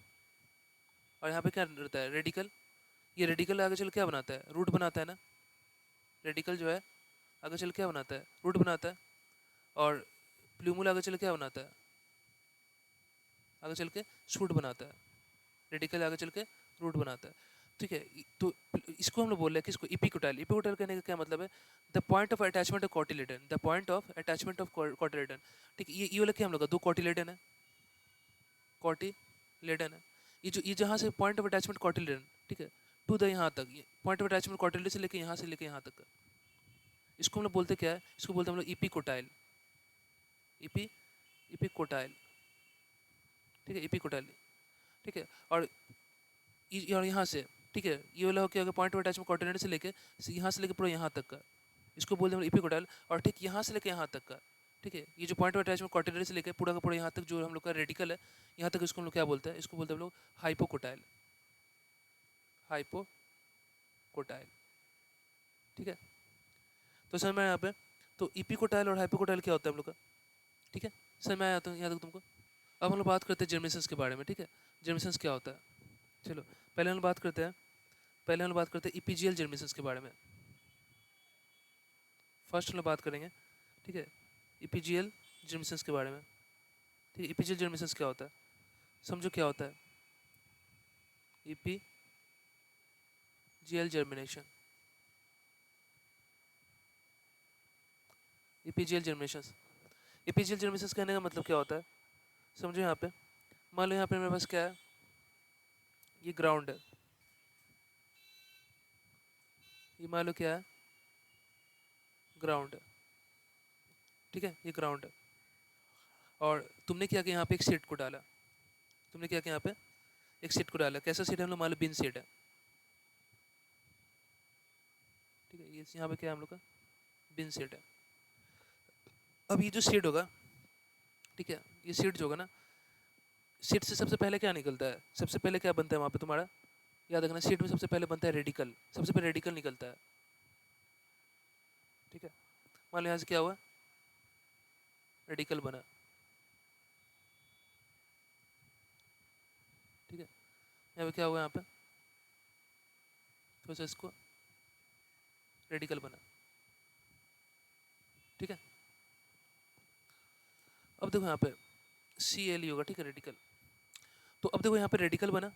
और यहाँ पे क्या रहता है, रेडिकल। ये रेडिकल आगे चल क्या बनाता है, रूट बनाता है ना, रेडिकल जो है आगे चल क्या बनाता है, रूट बनाता है। और प्लूमुल आगे चल क्या बनाता है, आगे चल के शूट बनाता है। रेडिकल आगे चल के रूट बनाता है। ठीक है, तो इसको हम लोग बोल रहे हैं कि इसको इपिकोटाइल, इपिकोटाइल कहने का क्या मतलब है, the point of attachment of cotyledon, the point of attachment of cotyledon. ठीक है, ये वाला क्या हम लोग का, दो कॉटिलेडन है, कॉटिलेडन है, ये जहाँ से पॉइंट ऑफ अटैचमेंट कॉटिलेडन, ठीक है, टू द यहाँ तक, ये पॉइंट ऑफ अटैचमेंट कॉटिलेडन से लेके यहाँ तक का, इसको हम लोग बोलते क्या है, इसको बोलते हैं हम लोग इपिकोटाइल, इपी इपिकोटाइल। ठीक है, इपिकोटाइल। ठीक है, और यहाँ से, ठीक है, ये वाला हो क्या होगा, पॉइंट ऑफ अटैचमेंट कोऑर्डिनेट से लेके यहाँ से लेके पूरा यहाँ तक का, इसको बोलते हैं इपिकोटाइल। और ठीक यहाँ से लेके यहाँ तक का, ठीक है, ये जो पॉइंट ऑफ अटैचमेंट कोऑर्डिनेट से लेके पूरा का पूरा यहाँ तक जो हम लोग का रेडिकल है, यहाँ तक इसको हम लोग क्या बोलते हैं, इसको बोलते हैं हम लोग हाइपोकोटाइल, हाइपोकोटाइल। ठीक है, तो समझ में आया यहाँ पे, तो इपिकोटाइल और हाइपोकोटाइल क्या होता है हम लोग का। ठीक है, समझ में आया यहाँ तक तुमको। अब हम लोग बात करते हैं जर्मिनेशंस के बारे में। ठीक है, जर्मिनेशंस क्या होता है, चलो पहले हम बात करते हैं पहले हम लोग बात करते हैं इपीजियल जर्मिनेशंस के बारे में। फर्स्ट हम लोग बात करेंगे, ठीक है, इपीजियल जर्मिनेशंस के बारे में। ठीक है, इपीजियल जर्मिनेशंस क्या होता है, समझो क्या होता है इपीजियल जर्मिनेशन। इपीजियल जर्मिनेशंस, इपीजियल जर्मिनेशंस कहने का मतलब क्या होता है, समझो यहाँ पे, मान लो यहाँ पे मेरे पास क्या है, ये ग्राउंड है, ये मान लो क्या है, ग्राउंड है, ठीक है, ये ग्राउंड है। और तुमने क्या किया, यहाँ पे एक सीट को डाला, तुमने क्या किया, यहाँ पे एक सीट को डाला। कैसा सीट है हम लोग, मान लो बिन सीट है, ठीक है, ये यहाँ पे क्या है हम लोग का, बिन सीट है। अब ये जो सीट होगा, ठीक है, ये सीट जो होगा ना, सीट से सबसे पहले क्या निकलता है, सबसे पहले क्या बनता है वहाँ पे तुम्हारा, याद रखना, सीट में सबसे पहले बनता है रेडिकल, सबसे पहले रेडिकल निकलता है, ठीक है। मान लो यहाँ से क्या हुआ, रेडिकल बना, ठीक है, यहाँ पे क्या हुआ, यहाँ पे थोड़ा सा इसको रेडिकल बना, ठीक है। अब देखो यहाँ पे सी एल होगा, ठीक है, रेडिकल। तो अब देखो यहाँ पे रेडिकल बना,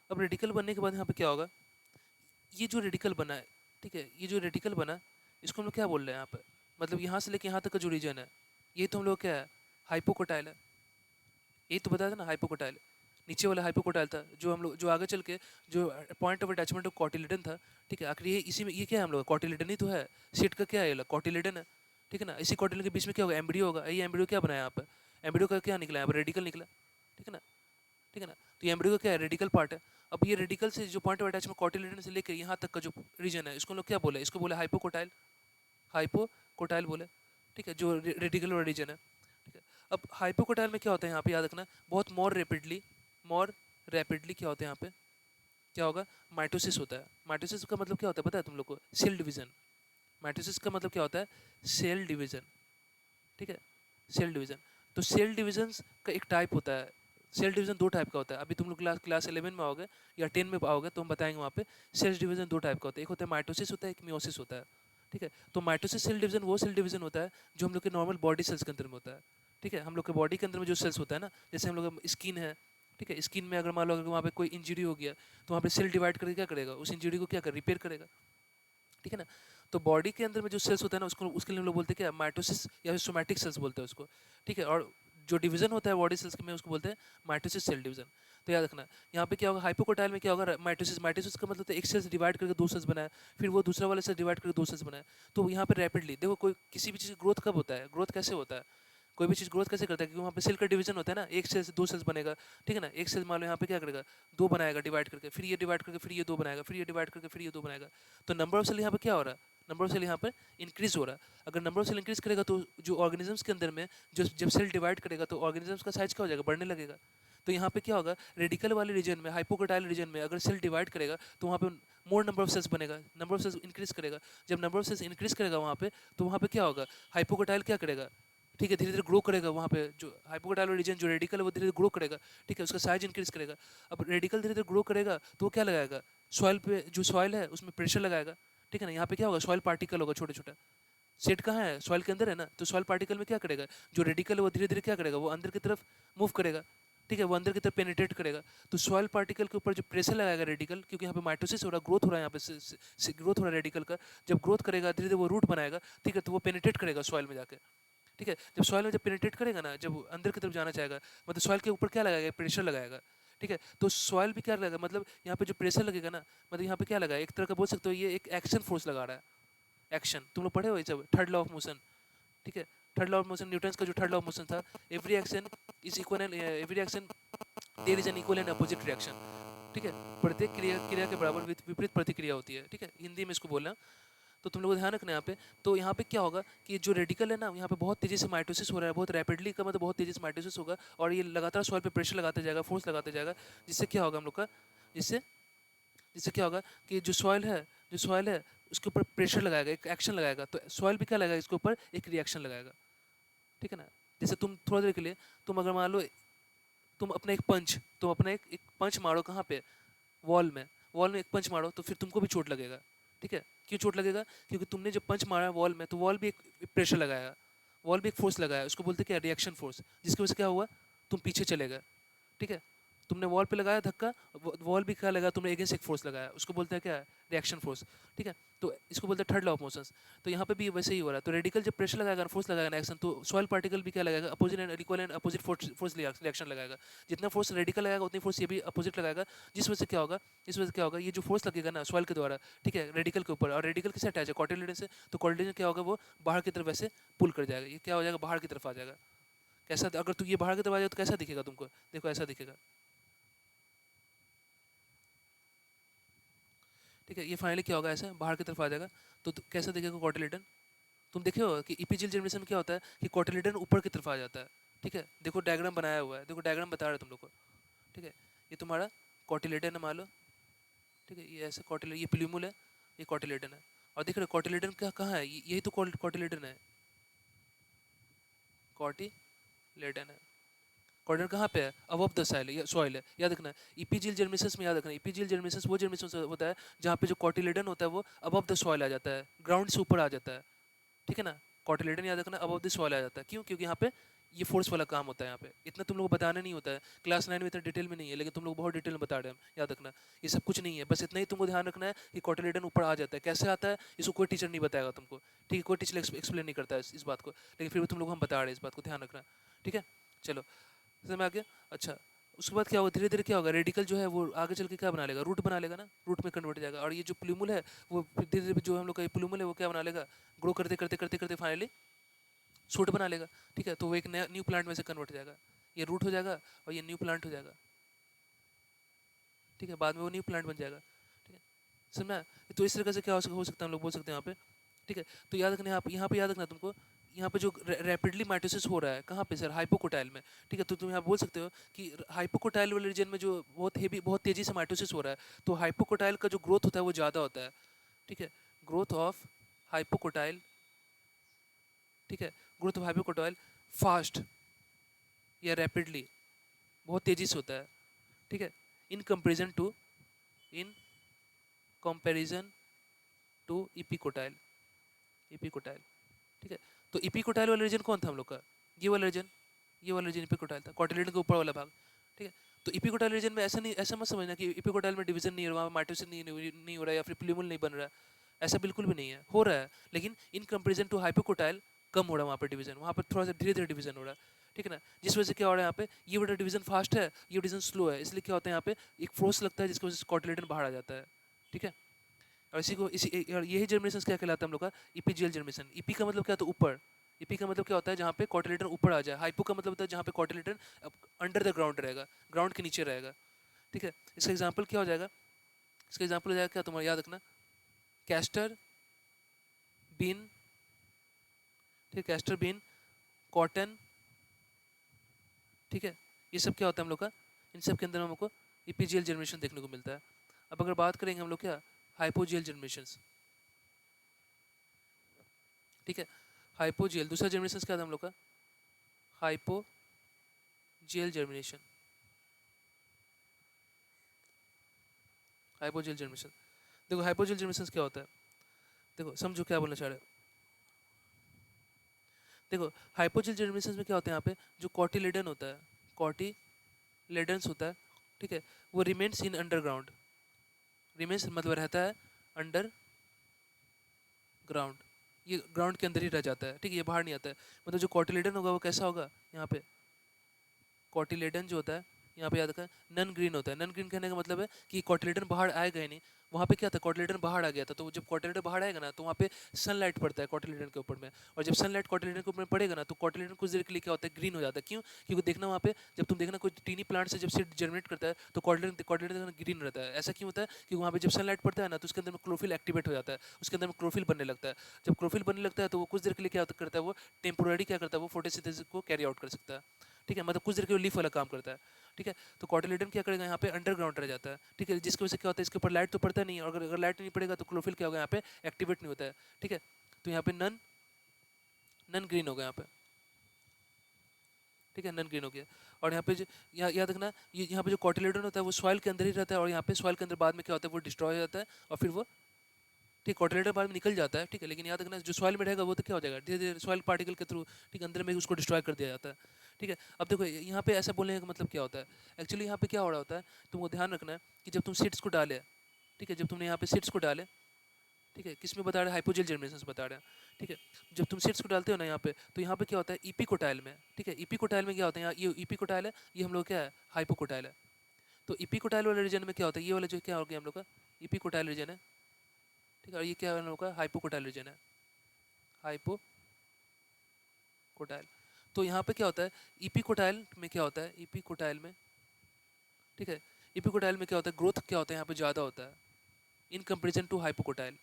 अब रेडिकल बनने के बाद यहाँ पे क्या होगा, ये जो रेडिकल बना है, ठीक है, ये जो रेडिकल बना, इसको हम लोग क्या बोल रहे हैं यहाँ पे, मतलब यहाँ से लेके यहाँ तक का जो रीजन है, ये तो हम लोग क्या है, हाइपोकोटाइल है, यही तो बताया था ना, हाइपोकोटाइल। नीचे वाला हाइपोकोटाइल था, जो हम लोग जो आगे चल के जो point of attachment of cotyledon था, ठीक है, आखिर ये इसी में ये क्या है हम लोग, कॉटिलिडन ही तो है, सीट का क्या है, कॉटिलिडन है, ठीक है ना। इसी कॉटिलिडन के बीच में क्या होगा, एम्ब्रियो होगा, ये एम्ब्रियो क्या बनाया यहाँ पे, एम्ब्रियो का क्या निकला, यहाँ पर रेडिकल निकला, ठीक है ना, ठीक है ना। तो ये एम्ब्रियो का क्या है, रेडिकल पार्ट है। अब ये रेडिकल से जो पॉइंट ऑफ अटैचमेंट कॉटिलिडन से लेकर यहाँ तक का जो रीजन है, इसको लोग क्या बोले, इसको बोले हाइपोकोटाइल, हाइपोकोटाइल बोले, ठीक है, जो रेडिकल वाला रीजन है, ठीक है। अब हाइपोकोटाइल में क्या होता है, यहाँ पे याद रखना, बहुत मोर रैपिडली क्या होता है यहाँ पे, क्या होगा, माइटोसिस होता है। माइटोसिस का मतलब क्या होता है पता है तुम लोग को, सेल डिवीजन। माइटोसिस का मतलब क्या होता है, सेल डिवीजन, ठीक है, सेल डिवीजन। तो सेल डिवीजन का एक टाइप होता है, सेल डिवीजन दो टाइप का होता है। अभी तुम लोग क्लास 11 में आओगे या 10 में आओगे तो हम बताएंगे वहाँ पे सेल डिवीजन दो टाइप का होता है, एक होता है माइटोसिस होता है, एक मियोसिस होता है, ठीक है। तो माइटोसिस सेल डिवीजन वो सेल डिवीजन होता है जो हम लोग के नॉर्मल बॉडी सेल्स के अंदर में होता है, ठीक है। हम लोग के बॉडी के अंदर में जो सेल्स होता है ना, जैसे हम लोग स्किन है, ठीक है, स्किन में अगर मान लो अगर वहाँ पे कोई इंजरी हो गया तो वहाँ पे सेल डिवाइड करके क्या करेगा, उस इंजरी को क्या कर रिपेयर करेगा, ठीक है ना। तो बॉडी के अंदर में जो सेल्स होता है ना, उसको उसके लिए हम लोग बोलते हैं क्या, माइटोसिस या फिर सोमैटिक सेल्स बोलते हैं उसको, ठीक है। और जो डिवीजन होता है बॉडी सेल्स में उसको बोलते हैं माइटोसिस सेल डिवीजन। तो याद रखना यहाँ पे क्या होगा, हाइपोकोटाइल में क्या होगा, माइटोसिस, माइटोसिस का मतलब तो एक सेल्स डिवाइड करके दो सेल्स बनाया, फिर वो दूसरा वाले सेल्स डिवाइड करके दो सेल्स बनाया। तो यहाँ पे रैपिडली देखो, कोई किसी भी चीज़ की ग्रोथ कब होता है, ग्रोथ कैसे होता है, कोई भी चीज़ ग्रोथ कैसे करता है, क्योंकि वहाँ पे सेल का डिवीजन होता है ना, एक सेल से दो सेल्स बनेगा, ठीक है ना। एक सेल मान लो यहाँ पे क्या करेगा, दो बनाएगा डिवाइड करके, फिर ये डिवाइड करके, फिर ये दो बनाएगा, फिर ये डिवाइड करके, फिर ये दो बनाएगा। तो नंबर ऑफ सेल यहाँ पे क्या हो रहा है, नंबर ऑफ सेल यहाँ पर इंक्रीज हो रहा है। अगर नंबर ऑफ सेल इंक्रीज करेगा तो जो ऑर्गेनिजम्स के अंदर में जो जब सेल डिवाइड करेगा तो ऑर्गेनिजम्स का साइज क्या हो जाएगा, बढ़ने लगेगा। तो यहाँ पे क्या होगा, रेडिकल वाले रीजन में, हाइपोकोटाइल रीजन में अगर सेल डिवाइड करेगा तो वहाँ पे मोर नंबर ऑफ सेल्स बनेगा, नंबर ऑफ सेल्स इंक्रीज करेगा। जब नंबर ऑफ सेल्स इंक्रीज करेगा वहाँ पे, तो वहाँ पे क्या होगा, हाइपोकोटाइल क्या करेगा, ठीक है, धीरे धीरे ग्रो करेगा। वहाँ पे जो हाइपोकोटाइल रीजन जो रेडिकल है वो धीरे धीरे ग्रो करेगा, ठीक है, उसका साइज इंक्रीज करेगा। अब रेडिकल धीरे धीरे ग्रो करेगा तो वो क्या लगाएगा, सॉइल पे, जो सॉइल है उसमें प्रेशर लगाएगा, ठीक है ना। यहाँ पे क्या होगा, सॉइल पार्टिकल होगा छोटा छोटा, सेट कहाँ है, सॉइल के अंदर है ना, तो सॉइल पार्टिकल में क्या करेगा, जो रेडिकल है वो धीरे धीरे क्या करेगा, वो अंदर की तरफ मूव करेगा, ठीक है, वो अंदर की तरफ पेनिट्रेट करेगा। तो सॉइल पार्टिकल के ऊपर जो प्रेशर लगाएगा रेडिकल, क्योंकि यहाँ पे माइटोसिस हो रहा है, ग्रोथ हो रहा है, यहाँ पे ग्रोथ हो रहा है रेडिकल का, जब ग्रोथ करेगा धीरे धीरे वो रूट बनाएगा, ठीक है, तो वो पेनिट्रेट करेगा सॉइल में जाके, ठीक है। जब सॉइल में जब पेनिट्रेट करेगा ना, जब अंदर की तरफ जाना चाहेगा, मतलब सॉइल के ऊपर क्या लगाएगा, प्रेशर लगाएगा, ठीक है। तो सॉइल भी क्या लगेगा, मतलब यहाँ पे जो प्रेशर लगेगा ना, मतलब यहाँ पे क्या लगा, एक तरह का बोल सकते हो ये एक एक्शन फोर्स लगा रहा है। एक्शन तुम लोग पढ़े हो ये सब, थर्ड लॉ ऑफ मोशन, ठीक है। Third law of motion, Newton's का जो थर्ड लॉ ऑफ मोशन था, every action is equal, every action there is an equal and opposite reaction, ठीक है। प्रत्येक क्रिया क्रिया के बराबर विपरीत प्रतिक्रिया होती है, ठीक है, हिंदी में इसको बोलना। तो तुम लोग को ध्यान रखना यहाँ पे। तो यहाँ पे क्या होगा कि जो रेडिकल है ना, यहाँ पे बहुत तेजी से माइटोसिस हो रहा है, बहुत रैपिडली का मतलब बहुत तेजी से माइटोसिस होगा, और ये लगातार सॉइल पे प्रेशर लगाते जाएगा, फोर्स लगाते जाएगा, जिससे क्या होगा हम लोग का, जिससे जिससे क्या होगा कि जो सॉइल है उसके ऊपर प्रेशर लगाएगा, एक एक्शन लगाएगा, तो सॉइल भी क्या लगाएगा, इसके ऊपर एक रिएक्शन लगाएगा, ठीक है ना। जैसे तुम थोड़ा देर के लिए, तुम अगर मान लो तुम अपना एक पंच मारो कहाँ पे, वॉल में, वॉल में एक पंच मारो तो फिर तुमको भी चोट लगेगा, ठीक है। क्यों चोट लगेगा? क्योंकि तुमने जब पंच मारा वॉल में तो वॉल भी एक प्रेशर लगाया, वॉल भी एक फोर्स लगाया, उसको बोलते क्या, रिएक्शन फोर्स, जिसकी वजह से क्या हुआ, तुम पीछे चले गए, ठीक है। तुमने वॉल पे लगाया धक्का, वॉल भी क्या लगा, तुमने अगेंस्ट एक फोर्स लगाया, उसको बोलते हैं क्या, रिएक्शन फोर्स, ठीक है। तो इसको बोलते हैं थर्ड लॉ ऑफ मोशंस। तो यहाँ पे भी वैसे ही हो रहा है। तो रेडिकल जब प्रेशर लगाएगा, फोर्स लगाएगा ना एक्शन, तो सॉइल पार्टिकल भी क्या लगाएगा, opposite and equal and opposite force reaction लगाएगा। जितना फोर्स रेडिकल लगाएगा उतनी फोर्स ये भी अपोजिट लगाएगा, जिस वजह से क्या होगा, इस वजह से क्या होगा, ये जो फोर्स लगेगा ना सॉइल के द्वारा, ठीक है, रेडिकल के ऊपर, और रेडिकल किससे अटैच है, कॉटिलिडन से, तो कॉटिलिडन क्या होगा, वो बाहर की तरफ वैसे पुल कर जाएगा, ये क्या हो जाएगा, बाहर की तरफ आ जाएगा। कैसा, अगर तू ये बाहर की तरफ आ जाए तो कैसा दिखेगा तुमको, देखो ऐसा दिखेगा, ठीक है। ये फाइनली क्या होगा, ऐसा बाहर की तरफ आ जाएगा। तो कैसा दिखेगा कॉटिलिडन, तुम देखे हो कि इपीजियल जनरेशन में क्या होता है कि कॉटिलिडन ऊपर की तरफ आ जाता है, ठीक है। देखो डायग्राम बनाया हुआ है, देखो डायग्राम बता रहे तुम लोग को, ठीक है। ये तुम्हारा कॉटिलिडन है मान लो, ठीक है, ये ऐसे कॉटिलिडन, ये प्ल्यूमुल है, ये कॉटिलिडन है। और देख रहे हो कॉटिलिडन का कहाँ है, यही तो कॉटिलिडन है, कॉटिलिडन है। कॉर्डन कहाँ पे है, अबव द सॉइल है, सॉइल है, याद रखना। इपीजियल जर्मिसेस में याद रखना, इपीजियल जर्मिसेस वो जर्मिसेस होता है जहाँ पे जो कॉटिलेडन होता है वो अबव द सॉइल आ जाता है, ग्राउंड से ऊपर आ जाता है, ठीक है ना। कॉटिलेडन याद रखना अबव द सॉइल आ जाता है, क्यों, क्योंकि यहाँ पे ये फोर्स वाला काम होता है। यहाँ पे इतना तुम लोग को बताना नहीं होता है, क्लास 9 में इतना डिटेल में नहीं है, लेकिन तुम लोग बहुत डिटेल में बता रहे हैं, याद रखना। ये सब कुछ नहीं है, बस इतना ही तुमको ध्यान रखना है कि कॉटिलेडन ऊपर आ जाता है, कैसे आता है इसको कोई टीचर नहीं बताएगा तुमको, ठीक है, कोई टीचर एक्सप्लेन नहीं करता है इस बात को, लेकिन फिर भी तुम लोग हम बता रहे हैं, इस बात को ध्यान रखना, ठीक है। चलो समझ में आ गया। अच्छा, उसके बाद क्या होगा, धीरे धीरे क्या होगा, रेडिकल जो है वो आगे चल के क्या बना लेगा, रूट बना लेगा ना, रूट में कन्वर्ट हो जाएगा। और ये जो प्लूमुल है वो धीरे धीरे जो हम लोग का प्लूमुल है वो क्या बना लेगा, ग्रो करते करते करते करते फाइनली सूट बना लेगा, ठीक है। तो वो एक नया न्यू प्लांट में से कन्वर्ट हो जाएगा, ये रूट हो जाएगा और ये न्यू प्लांट हो जाएगा, ठीक है, बाद में वो न्यू प्लांट बन जाएगा, ठीक है। समझना। तो इस तरह से क्या हो सकता है, हम लोग बोल सकते हैं यहाँ पे, ठीक है। तो याद रखना, यहाँ पे याद रखना तुमको, यहाँ पे जो रैपिडली माइटोसिस हो रहा है कहाँ पे सर, हाइपोकोटाइल में, ठीक है। तो तुम यहाँ बोल सकते हो कि हाइपोकोटाइल वाले रीजन में जो बहुत हेवी, बहुत तेजी से माइटोसिस हो रहा है, तो हाइपोकोटाइल का जो ग्रोथ होता है वो ज़्यादा होता है, ठीक है। ग्रोथ ऑफ हाइपोकोटाइल, ठीक है, ग्रोथ ऑफ हाइपोकोटाइल फास्ट या रैपिडली, बहुत तेजी से होता है, ठीक है, in comparison to, in comparison to epicotyl, epicotyl, ठीक है। तो इपिकोटाइल वाला रीजन कौन था हम लोग का, ये वाला रीजन, ये वाला रीजन इपिकोटाइल था, कॉटिलिडन के ऊपर वाला भाग, ठीक है। तो इपिकोटाइल रीजन में ऐसा नहीं, ऐसा मत समझना कि इपिकोटाइल में डिवीजन नहीं हो रहा, माइटोसिस नहीं हो रहा है, या फिर प्ल्यूमल नहीं बन रहा है, ऐसा बिल्कुल भी नहीं है, हो रहा है, लेकिन इन कंपेरिजन टू हाइपोकोटाइल कम हो रहा है वहाँ पर डिवीजन, वहाँ पर थोड़ा सा धीरे धीरे डिवीजन हो रहा है, ठीक है ना। जिस वजह से क्या हो रहा है यहाँ पे, ये वाला डिवीजन फास्ट है, ये डिवीजन स्लो है, इसलिए क्या होता है यहाँ पे एक फोर्स लगता है जिसकी वजह से कॉटिलिडन बाहर आ जाता है, ठीक है। और इसी को और यही जर्मिनेशन क्या कहलाता है हम लोग का, इपीजियल जर्मिनेशन। इपी का मतलब क्या, तो ऊपर, इपी का मतलब क्या होता है जहाँ पे कॉटिलिडन ऊपर आ जाए, हाइपो का मतलब होता है जहाँ पे कॉटिलिडन अंडर द ग्राउंड रहेगा, ग्राउंड के नीचे रहेगा, ठीक है। इसका एग्जाम्पल क्या हो जाएगा, इसका एग्जाम्पल हो जाएगा क्या, तुम्हारा याद रखना, कैस्टर बीन, ठीक है, कैस्टर बीन, कॉटन, ठीक है। ये सब क्या होता है हम लोग का, इन सब के अंदर हमको इपीजियल जर्मिनेशन देखने को मिलता है। अब अगर बात करेंगे हम लोग क्या, हाइपोजियल जर्मिनेशन, ठीक है। हाइपोजियल दूसरा जर्मिनेशन क्या था हम लोग का, हाइपोजियल जर्मिनेशन, हाइपोजियल जर्मिनेशन। देखो हाइपोजियल जर्मिनेशन क्या होता है, देखो समझो क्या बोलना चाह रहे हो। देखो हाइपोजियल जर्मिनेशन में क्या होता है, यहाँ पे जो कॉटिलेडन होता है, कॉटिलेडन्स होता है, ठीक है, वो रिमेन्स इन अंडरग्राउंड, रिमेन्स मतलब रहता है अंडर ग्राउंड, ये ग्राउंड के अंदर ही रह जाता है, ठीक है, ये बाहर नहीं आता है। मतलब जो कॉटिलेडन होगा वो कैसा होगा, यहाँ पे कॉटिलेडन जो होता है यहाँ पे याद रखा, नन ग्रीन होता है। नन ग्रीन कहने का मतलब है कि कॉटिलेडन बाहर आएगा ही नहीं, वहाँ पे क्या था, कॉटिलेडन बाहर आ गया था, तो जब कॉटिलेडन बाहर आएगा ना तो वहाँ पे सनलाइट पड़ता है कॉटिलेडन के ऊपर में, और जब सनलाइट कॉटिलेडन के ऊपर में पड़ेगा ना तो कॉटिलेडन कुछ देर के लिए क्या होता है, ग्रीन हो जाता है। क्यों, क्योंकि देखना वहाँ पे जब तुम देखना कोई टीनी प्लांट से जब सीड जर्मिनेट करता है तो कॉटिलेडन ग्रीन रहता है। ऐसा क्यों होता है, क्योंकि वहाँ पे जब सनलाइट पड़ता है ना तो उसके अंदर में क्लोरोफिल एक्टिवेट हो जाता है, उसके अंदर में क्लोरोफिल बनने लगता है। जब क्लोरोफिल बनने लगता है तो वो कुछ देर के लिए क्या करता है, वो टेम्पोररी क्या करता है, वो फोटोसिंथेसिस को कैरी आउट कर सकता है, ठीक है, मतलब कुछ देर के लिए लीफ वाला काम करता है, ठीक है। तो कॉटिलेडन क्या करेगा, यहाँ पे अंडरग्राउंड रह जाता है, ठीक है, जिसकी वजह से क्या होता है, इसके ऊपर लाइट तो पड़ता नहीं है, और अगर लाइट नहीं पड़ेगा तो क्लोरोफिल क्या होगा, यहाँ पे एक्टिवेट नहीं होता है, ठीक है। तो यहाँ पे नन नन ग्रीन होगा यहाँ पे, ठीक है, नॉन ग्रीन हो गया। और यहाँ पे जो याद रखना, ये यहाँ पे जो कॉटिलेडोन होता है वो सॉइल के अंदर ही रहता है, और यहाँ पे सॉइल के अंदर बाद में क्या होता है, वो डिस्ट्रॉय हो जाता है, और फिर वो ठीक कॉटिलेडर बाद में निकल जाता है। ठीक है, लेकिन याद रखना जो सॉइल में रहेगा वो तो क्या हो जाएगा, धीरे धीरे सॉइल पार्टिकल के थ्रू ठीक अंदर में उसको डिस्ट्रॉय कर दिया जाता है। ठीक है, अब देखो यहाँ पे ऐसा बोलने का मतलब क्या होता है, एक्चुअली यहाँ पे क्या हो रहा होता है, तुमको ध्यान रखना है कि जब तुम सीड्स को डाले, ठीक है, जब तुमने यहाँ पे सीड्स को डाले, ठीक है, किस में बता रहे हैं, हाइपोजेल जर्मिनेशन बता रहे हैं। ठीक है, जब तुम सीड्स को डालते हो ना यहाँ पे, तो यहाँ पे क्या होता है, इपिकोटाइल में, ठीक है, इपिकोटाइल में क्या होता है, यहाँ ये इपिकोटाइल है, ये हम लोग क्या है, हाइपोकोटाइल है। तो इपिकोटाइल वाले रीजन में क्या होता है, ये वाला जो क्या हो गया हम लोग का इपिकोटाइल रीजन है। ठीक है, और ये क्या हम लोग का हाइपोकोटाइल रीजन है, हाइपोकोटाइल। तो यहाँ पे क्या होता है, इपिकोटाइल में क्या होता है, इपिकोटाइल में, ठीक है, इपिकोटाइल में क्या होता है, ग्रोथ क्या होता है यहाँ पे ज़्यादा होता है in comparison to hypocotyl,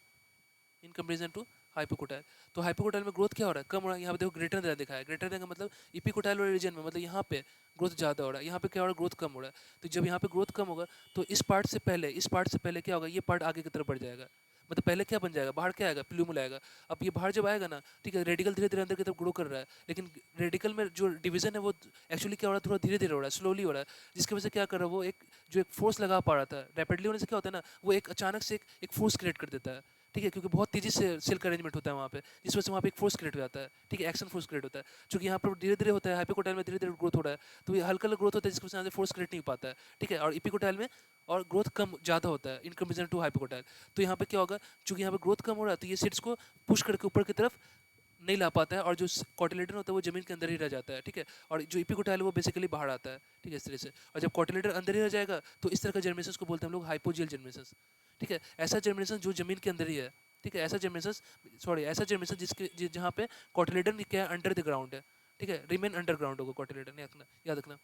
in comparison to hypocotyl. तो हाइपोकोटाइल में ग्रोथ क्या हो रहा है, कम हो रहा है। यहाँ पे देखो ग्रेटर देन दिखा है, ग्रेटर देन का मतलब इपिकोटाइल वाले रीजन में, मतलब यहाँ पे ग्रोथ ज़्यादा हो रहा है, यहाँ पे क्या हो रहा है, ग्रोथ कम हो रहा है। तो जब यहाँ पे ग्रोथ कम होगा तो इस पार्ट से पहले, इस पार्ट से पहले क्या होगा, ये पार्ट आगे की तरफ बढ़ जाएगा। मतलब पहले क्या बन जाएगा, बाहर क्या आएगा, प्लूमुल आएगा। अब ये बाहर जब आएगा ना, ठीक है, रेडिकल धीरे धीरे अंदर की तरफ ग्रो कर रहा है, लेकिन रेडिकल में जो डिवीजन है वो एक्चुअली क्या हो रहा है, थोड़ा धीरे धीरे हो रहा है, स्लोली हो रहा है, जिसकी वजह से क्या कर रहा है वो एक जो एक फोर्स लगा पा रहा था, रैपिडली होने से क्या होता है ना, वो एक अचानक से एक फोर्स क्रिएट कर देता है। ठीक है, क्योंकि बहुत तेजी से सेल का अरेंजमेंट होता है वहाँ पे, जिस वजह से वहाँ पे एक फोर्स क्रिएट हो जाता है। ठीक है, एक्शन फोर्स क्रिएट होता है, क्योंकि यहाँ पर धीरे धीरे होता है, हाइपोकोटाइल में धीरे धीरे ग्रोथ हो रहा है, तो ये हल्का ग्रोथ होता है जिसकी वजह से फोर्स क्रिएट नहीं हो पाता है। ठीक है, और इपिकोटाइल में और ग्रोथ कम ज़्यादा होता है इन कंपेरिजन टू हाइपोकोटाइल। तो यहाँ पे क्या होगा, चूंकि यहाँ पे ग्रोथ कम हो रहा है, तो ये सीड्स को पुश करके ऊपर की तरफ नहीं ला पाता है, और जो कॉटिलेडन होता है वो जमीन के अंदर ही रह जाता है। ठीक है, और जो इपिकोटाइल है वो बेसिकली बाहर आता है। ठीक है, इस तरह से। और जब कॉटिलेडन अंदर ही रह जाएगा तो इस तरह का जर्मिनेशन को बोलते हैं हम लोग हाइपोजियल जर्मिनेशन। ठीक है, ऐसा जर्मिनेशन जो जमीन के अंदर ही है। ठीक है, ऐसा जर्मिनेशन, सॉरी, ऐसा जर्मिनेशन जहाँ पे कॉटिलेडन क्या है, अंडर द ग्राउंड है। ठीक है, रिमेन अंडरग्राउंड होगा कॉटिलेडन, याद रखना।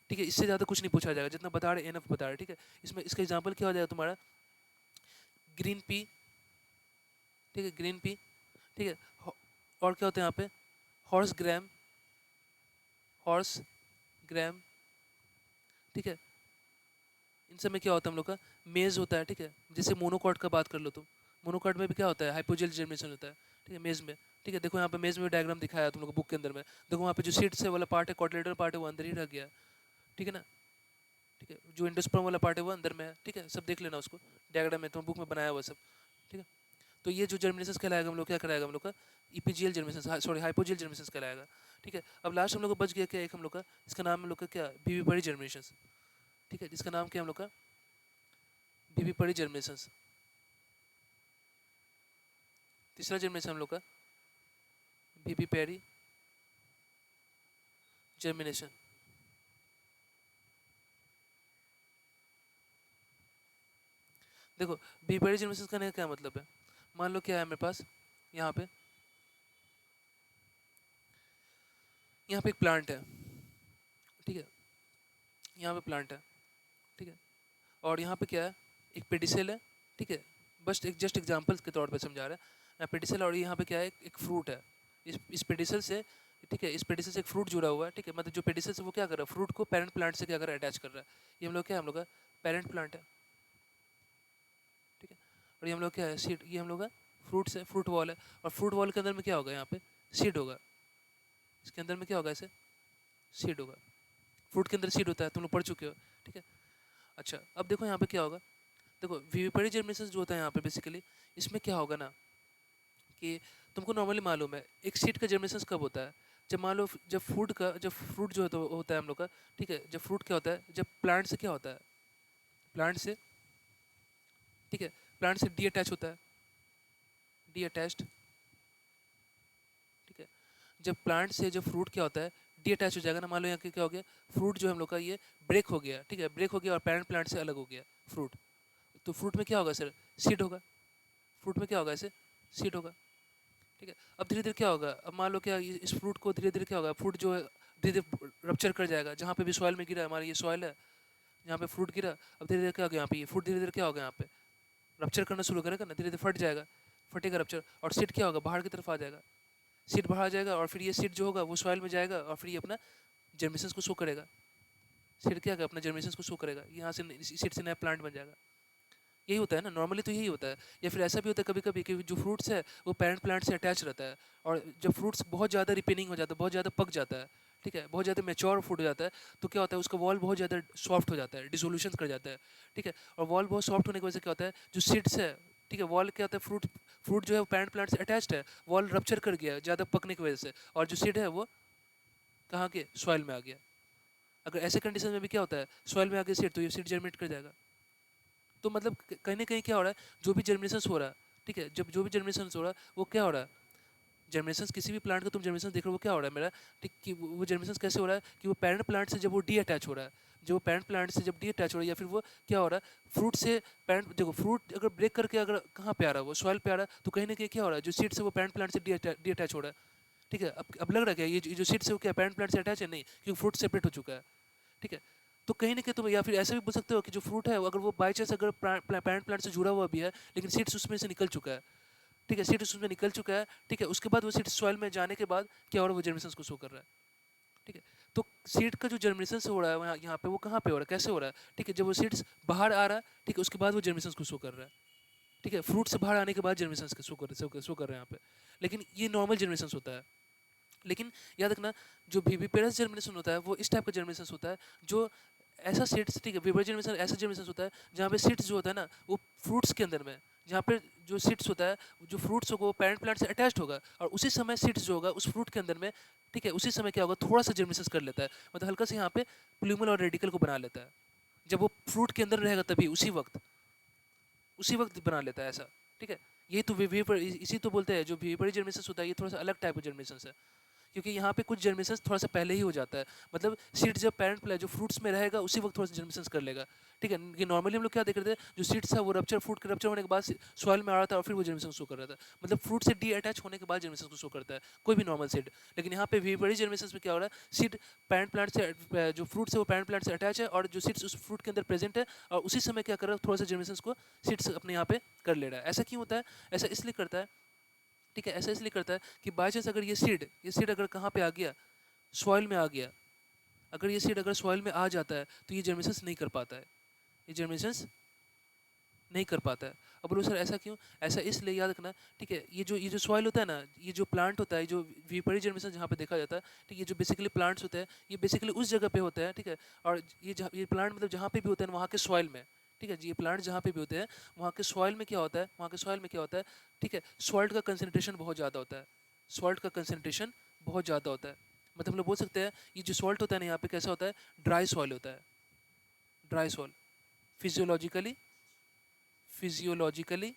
ठीक है, इससे ज़्यादा कुछ नहीं पूछा जाएगा, जितना बता रहे एनफ बता रहे। ठीक है, इसमें इसका एग्जाम्पल क्या हो जाएगा तुम्हारा, ग्रीन पी। ठीक है, ग्रीन पी। ठीक है, और क्या होता है यहाँ पे, हॉर्स ग्राम, हॉर्स ग्राम। ठीक है, इन सब में क्या होता है हम लोग का, मेज होता है। ठीक है, जैसे मोनोकॉट का बात कर लो तुम, मोनोकॉट में भी क्या होता है, हाइपोजेल जर्मिनेशन होता है। ठीक है, मेज में। ठीक है, देखो यहाँ पे मेज में डायग्राम दिखाया है तुम लोग बुक के अंदर में, देखो वहाँ पे जो सीट्स है वाला पार्ट है, कॉटिलेडर पार्ट है, वो अंदर ही रह गया। ठीक है ना। ठीक है, जो इंडोस्पर्म वाला पार्ट है वो अंदर में है। ठीक है, सब देख लेना उसको, डायग्राम में तुम बुक में बनाया हुआ सब। ठीक है, तो ये जो जर्मिनेशन कहलाएगा हम लोग, क्या कराएगा हम लोग का, इपीजीएल जर्मिनेशन, सॉरी हाइपोजियल जर्मिनेशन कहलाएगा। ठीक है, अब लास्ट हम लोग का बच गया क्या, एक हम लोग का, इसका नाम हम लोग का क्या, विविपरी जर्मिनेशन। ठीक है, जिसका नाम क्या हम लोग का, विविपरी जर्मिनेशन। तीसरा जर्मिनेशन हम लोग का विविपेरी जर्मिनेशन। देखो विविपेरी जर्मिनेशन का क्या मतलब है, मान लो क्या है मेरे पास, यहाँ पे एक प्लांट है। ठीक है, यहाँ पे प्लांट है। ठीक है, और यहाँ पे क्या है, एक पेडिसेल है। ठीक है, बस एक जस्ट एग्जांपल के तौर पे समझा रहा है, यहाँ पेडिसेल, और यहाँ पे क्या है, एक फ्रूट है। इस पेडिसेल से, ठीक है, इस पेडिसेल से एक फ्रूट जुड़ा हुआ है। ठीक है, मतलब जो पेडिसेल से वो क्या कर रहा है, फ्रूट को पेरेंट प्लांट से क्या कर रहा है, अटैच कर रहा है। ये हम लोग क्या है, हम लोग का पेरेंट प्लांट है। ठीक है, और ये हम लोग क्या है, सीड, ये हम लोग का फ्रूट्स है, फ्रूट वॉल है। और फ्रूट वॉल के अंदर में क्या होगा, यहाँ पे सीड होगा। इसके अंदर में क्या होगा, ऐसे सीड होगा। फ्रूट के अंदर सीड होता है, तुम लोग पढ़ चुके हो। ठीक है, अच्छा अब देखो यहाँ पे क्या होगा, देखो विविपेरी जर्मिनेशन जो होता है यहाँ पे बेसिकली, इसमें क्या होगा ना कि तुमको नॉर्मली मालूम है एक सीड का जर्मिनेशन कब होता है, जब मान लो जब फूड का, जब फ्रूट जो होता है हम लोग का। ठीक है, जब फ्रूट क्या होता है, जब प्लांट से क्या होता है, प्लांट से, ठीक है, प्लांट से डी अटैच होता है, डी अटैच्ड। ठीक है, जब प्लांट से जब फ्रूट क्या होता है, डी अटैच हो जाएगा ना, मान लो यहाँ क्या हो गया, फ्रूट जो है हम लोग का ये ब्रेक हो गया। ठीक है, ब्रेक हो गया और पेरेंट प्लांट से अलग हो गया फ्रूट, तो फ्रूट में क्या होगा सर, सीड होगा। फ्रूट में क्या होगा, ऐसे सीड होगा। ठीक है, अब धीरे धीरे क्या होगा, अब मान लो क्या इस फ्रूट को धीरे धीरे क्या होगा, फ्रूट जो है धीरे धीरे रप्चर कर जाएगा, जहाँ पे भी सॉइल में गिरा है, हमारा ये सॉइल है जहाँ पे फ्रूट गिरा, अब धीरे धीरे क्या होगा, यहाँ पे ये फ्रूट धीरे धीरे क्या होगा, यहाँ पे रप्चर करना शुरू करेगा ना, धीरे धीरे फट जाएगा, फटेगा रप्चर, और सीड क्या होगा, बाहर की तरफ आ जाएगा। सीड बाहर आ जाएगा, और फिर ये सीड जो होगा वो सॉइल में जाएगा, और फिर ये अपना जर्मिनेशन को शो करेगा। सीड क्या होगा, अपना जर्मिनेशन को शो करेगा, यहाँ से सीड से नया प्लांट बन जाएगा। यही होता है ना नॉर्मली, तो यही होता है। या फिर ऐसा भी होता है कभी कभी कि जो फ्रूट्स है वो पेरेंट प्लांट से अटैच रहता है, और जब फ्रूट्स बहुत ज़्यादा रिपेनिंग हो जाता है, बहुत ज़्यादा पक जाता है, ठीक है, बहुत ज़्यादा मैच्योर फूड हो जाता है, तो क्या होता है उसका वॉल बहुत ज़्यादा सॉफ्ट हो जाता है, डिसोल्यूशन कर जाता है। ठीक है, और वॉल बहुत सॉफ्ट होने की वजह से क्या होता है, जो सीड्स है, ठीक है, वॉल क्या होता है, फ्रूट फ्रूट जो है वो पैरेंट प्लांट से अटैच्ड है, वॉल रप्चर कर गया ज़्यादा पकने की वजह से, और जो सीड है वो कहाँ के सॉइल में आ गया। अगर ऐसे कंडीशन में भी क्या होता है, सॉइल में आ गया सीड, तो ये सीड जर्मिनेट कर जाएगा। तो मतलब कहीं ना कहीं क्या हो रहा है, जो भी जर्मिनेशन हो रहा है, ठीक है, जब जो भी जर्मिनेशन हो रहा है वो क्या हो रहा है, जर्मिनेशन किसी भी प्लांट का तुम जर्मिनेशन देख रहे हो वो क्या हो रहा है मेरा, ठीक, कि वो जर्मिनेशन कैसे हो रहा है, कि वो पेरेंट प्लांट से जब वो डी अटैच हो रहा है, जो पेरेंट प्लांट से जब डी अटैच हो रहा है, या फिर वो क्या हो रहा है, फ्रूट से पेरेंट, देखो फ्रूट अगर ब्रेक करके अगर कहाँ पे आ रहा है, वो सॉइल पे आ रहा है, तो कहीं ना कहीं क्या हो रहा है, जो सीड से वो पेरेंट प्लांट से डी अटैच हो रहा है। ठीक है, अब लग रहा है क्या ये जो सीड से वो क्या पेरेंट प्लांट से अटैच है, नहीं, क्योंकि फ्रूट सेपरेट हो चुका है। ठीक है, तो कहीं ना कहीं तुम या फिर ऐसा भी बोल सकते हो कि जो फ्रूट है अगर वो बाई चांस अगर पेरेंट प्लांट से जुड़ा हुआ भी है, लेकिन सीड्स उसमें से निकल चुका है। ठीक है, सीड्स उसमें निकल चुका है। ठीक है, उसके बाद वो सीड्स सॉइल में जाने के बाद क्या हो रहा है, वो जर्मिनेशन को शो कर रहा है। ठीक है, तो सीड का जो जर्मिनेशन हो रहा है वहाँ यहाँ पे, वो कहाँ पे हो रहा है, कैसे हो रहा है, ठीक है, जब वो सीड्स बाहर आ रहा है, ठीक है, उसके बाद वो जर्मिनेशन को शो कर रहा है। ठीक है, फ्रूट से बाहर आने के बाद जर्मिनेशन शो कर रहे हैं यहाँ पे। लेकिन ये नॉर्मल जर्मिनेशन होता है। लेकिन याद रखना, जो विविपेरस जर्मिनेशन होता है वो इस टाइप का जर्मिनेशन होता है, जो ऐसा सीड्स, ठीक है, विविपेरस जर्मिनेशन ऐसा जर्मिनेशन होता है जहाँ पे सीड्स जो होता है ना वो फ्रूट्स के अंदर में, जहाँ पे जो सीड्स होता है, जो फ्रूट्स होगा वो पेरेंट प्लांट से अटैच्ड होगा, और उसी समय सीड्स जो होगा उस फ्रूट के अंदर में, ठीक है, उसी समय क्या होगा, थोड़ा सा जर्मिनेशन कर लेता है, मतलब हल्का सा यहाँ पे प्लूमल और रेडिकल को बना लेता है, जब वो फ्रूट के अंदर रहेगा तभी उसी वक्त बना लेता है ऐसा। ठीक है, ये तो इसी तो बोलते हैं, जो विविपेरस जर्मिनेशन होता है ये थोड़ा सा अलग टाइप का जर्मिनेशन है, क्योंकि यहाँ पे कुछ जर्मिनेशन थोड़ा सा पहले ही हो जाता है, मतलब सीड जब पेरेंट प्लांट जो फ्रूट्स में रहेगा उसी वक्त थोड़ा सा जर्मिनेशन कर लेगा। ठीक है, ये नॉर्मली हम लोग क्या देख रहे थे, जो सीड्स था वो रप्चर, फ्रूट के रप्चर होने के बाद सॉइल में आ रहा था और फिर वो जर्मिनेशन शो कर रहा था, मतलब फ्रूट से डी अटैच होने के बाद जर्मिनेशन को शो करता है कोई भी नॉर्मल सीड। लेकिन यहाँ पे विविपेरस जर्मिनेशन में क्या हो रहा है, सीड पेरेंट प्लांट से जो फ्रूट है वो पेरेंट प्लांट से अटैच है, और जो सीड्स उस फ्रूट के अंदर प्रेजेंट है, और उसी समय क्या कर रहा है, थोड़ा सा जर्मिनेशन को सीड्स अपने यहाँ पे कर ले रहा है। ऐसा क्यों होता है, ऐसा इसलिए करता है, ठीक है, ऐसा इसलिए करता है कि बाई चांस अगर ये सीड अगर कहाँ पे आ गया, सॉइल में आ गया, अगर ये सीड अगर सॉइल में आ जाता है तो ये जर्मिनेशन नहीं कर पाता है, ये जर्मिनेशन नहीं कर पाता है। अब बोलो सर ऐसा क्यों, ऐसा इसलिए, याद रखना, ठीक है, ये जो सॉइल होता है ना, ये जो प्लांट होता है, जो विपरीत जर्मिनेशन जहाँ पे देखा जाता है, ठीक है, ये जो बेसिकली प्लांट्स होते हैं ये बेसिकली उस जगह पे होते हैं, ठीक है, और ये प्लांट मतलब जहाँ पे भी होते हैं वहाँ के सॉइल में, ठीक है, ये प्लांट जहाँ पे भी होते हैं वहाँ के सॉइल में क्या होता है, वहाँ के सॉइल में क्या होता है, ठीक है, सॉल्ट का कंसनट्रेशन बहुत ज़्यादा होता है, सॉल्ट का कंसनट्रेशन बहुत ज़्यादा होता है। मतलब हम लोग बोल सकते हैं ये जो सॉल्ट होता है ना यहाँ पे कैसा होता है, ड्राई सॉइल होता है, dry soil, physiologically physiologically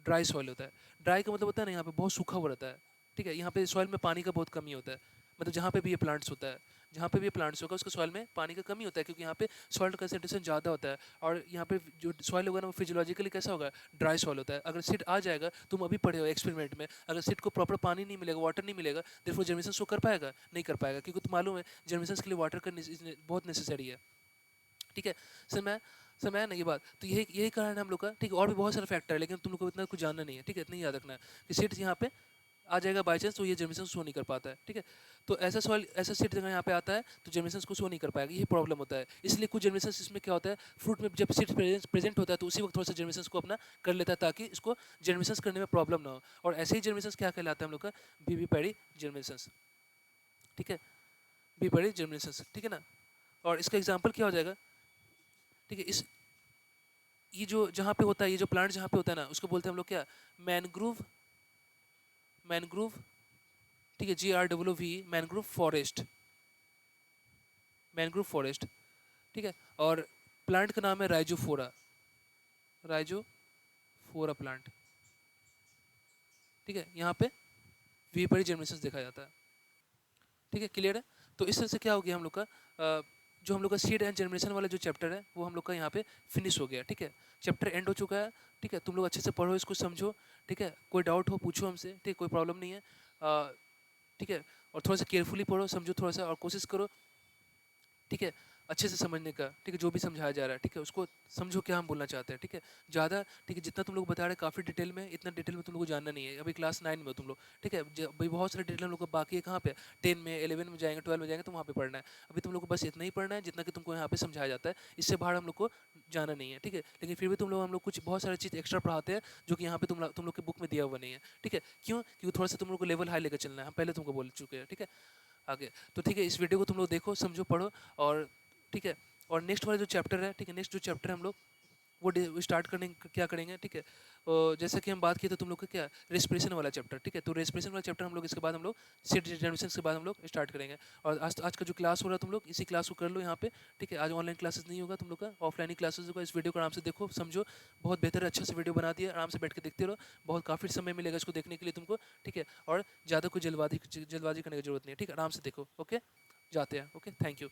dry soil होता है। ड्राई का मतलब होता है ना यहाँ पे बहुत सूखा हुआ रहता है। ठीक है, यहाँ पे सॉइल में पानी का बहुत कमी होता है, मतलब जहाँ पे भी ये प्लांट्स होता है, जहाँ पे भी ये प्लांट्स होगा उसके सॉइल में पानी का कमी होता है, क्योंकि यहाँ पे सॉल्ट कंसनट्रेशन ज़्यादा होता है, और यहाँ पे जो सॉइल होगा ना वो फिजियोलॉजिकली कैसा होगा, ड्राई सॉइल होता है। अगर सीड आ जाएगा, तुम अभी पढ़े हो एक्सपेरिमेंट में, अगर सीड को प्रॉपर पानी नहीं मिलेगा, वाटर नहीं मिलेगा, देयरफॉर जर्मिनेशन शो कर पाएगा, नहीं कर पाएगा, क्योंकि तुम्हें मालूम है जर्मिनेशन के लिए वाटर का बहुत नेसेसरी है। ठीक है, समय है ना ये बात, तो यही यही कारण है हम लोग का। ठीक है, और भी बहुत सारे फैक्टर है, लेकिन तुम लोग को इतना कुछ जानना नहीं है। ठीक है, इतना ही याद रखना है कि सीट यहाँ पे आ जाएगा बाई चांस, तो ये जर्मिनेशन शो नहीं कर पाता है। ठीक है, तो ऐसा सीट जगह यहाँ पे आता है तो जर्मिनेशन को शो नहीं कर पाएगा, ये प्रॉब्लम होता है। इसलिए कुछ जर्मिनेशन इसमें क्या होता है, फ्रूट में जब सीट प्रेजेंट होता है तो उसी वक्त थोड़ा सा जर्मिनेशन को अपना कर लेता है, ताकि इसको जर्मिनेशन करने में प्रॉब्लम ना हो। और ऐसे ही जर्मिनेशन क्या कहलाता है हम लोग का, बीबी जर्मिनेशन। ठीक है, बीबी जर्मिनेशन, ठीक है ना। और इसका एग्जाम्पल क्या हो जाएगा, ठीक है, इस ये जो जहाँ पे होता है, ये जो प्लांट जहाँ पे होता है ना उसको बोलते हैं हम लोग क्या, मैनग्रोव, मैनग्रोव, ठीक है, GRWV, mangrove forest, mangrove forest. ठीक है, और प्लांट का नाम है राइजोफोरा, राइजोफोरा प्लांट। ठीक है, यहाँ पे वीपरी जर्मिनेशन देखा जाता है। ठीक है, क्लियर है। तो इस तरह से क्या हो गया हम लोग का, जो हम लोग का सीड एंड जर्मिनेशन वाला जो चैप्टर है वो हम लोग का यहाँ पे फिनिश हो गया। ठीक है, चैप्टर एंड हो चुका है। ठीक है, तुम लोग अच्छे से पढ़ो, इसको समझो। ठीक है, कोई डाउट हो पूछो हमसे, ठीक है, कोई प्रॉब्लम नहीं है। ठीक है, और थोड़ा सा केयरफुली पढ़ो, समझो थोड़ा सा, और कोशिश करो, ठीक है, अच्छे से समझने का। ठीक है, जो भी समझाया जा रहा है, ठीक है, उसको समझो क्या हम बोलना चाहते हैं। ठीक है, ज़्यादा, ठीक है, जितना तुम लोग बता रहे हैं काफ़ी डिटेल में, इतना डिटेल में तुम लोग को जानना नहीं है। अभी क्लास 9 में हो तुम लोग। ठीक है, भाई बहुत सारे डिटेल हम लोग को बाकी है, कहाँ पे 10 में, 11 में जाएंगे, 12 में जाएंगे तो वहाँ पे पढ़ना है। अभी तुम लोग को बस इतना ही पढ़ना है जितना कि तुमको यहाँ पे समझाया जाता है, इससे बाहर हम लोग को जाना नहीं है। ठीक है, लेकिन फिर भी हम लोग कुछ बहुत सारी चीज़ एक्स्ट्रा पढ़ाते हैं जो कि यहाँ पे तुम लोग के बुक में दिया हुआ नहीं है। ठीक है, क्यों, क्योंकि थोड़ा सा तुम लोग को लेवल हाई लेकर चलना है, हम पहले तुमको बोल चुके हैं। ठीक है, आगे। तो ठीक है, इस वीडियो को तुम लोग देखो, समझो, पढ़ो, और ठीक है। और नेक्स्ट वाला जो चैप्टर है, ठीक है, नेक्स्ट जो चैप्टर है हम लोग वो स्टार्ट करने क्या करेंगे, ठीक है। जैसा कि हम बात किए थे तुम लोग का क्या, रेस्पिरेशन वाला चैप्टर, ठीक है। तो रेस्पिरेशन वाला चैप्टर हम लोग इसके बाद हम लोग सीट जनरेशन के बाद हम लोग स्टार्ट करेंगे। और आज का जो क्लास हो रहा है तुम लोग इसी क्लास को कर लो यहाँ पे, ठीक है। आज ऑनलाइन क्लासेस नहीं होगा तुम लोग का, ऑफलाइन ही क्लासेस होगा। इस वीडियो को आराम से देखो, समझो, बहुत बेहतर अच्छा से वीडियो बना दिया, आराम से बैठ के देखते रहो, बहुत काफ़ी समय मिलेगा इसको देखने के लिए तुमको, ठीक है। और ज़्यादा कोई जल्दबाजी करने की जरूरत नहीं है, ठीक है, आराम से देखो, ओके। जाते हैं, ओके, थैंक यू।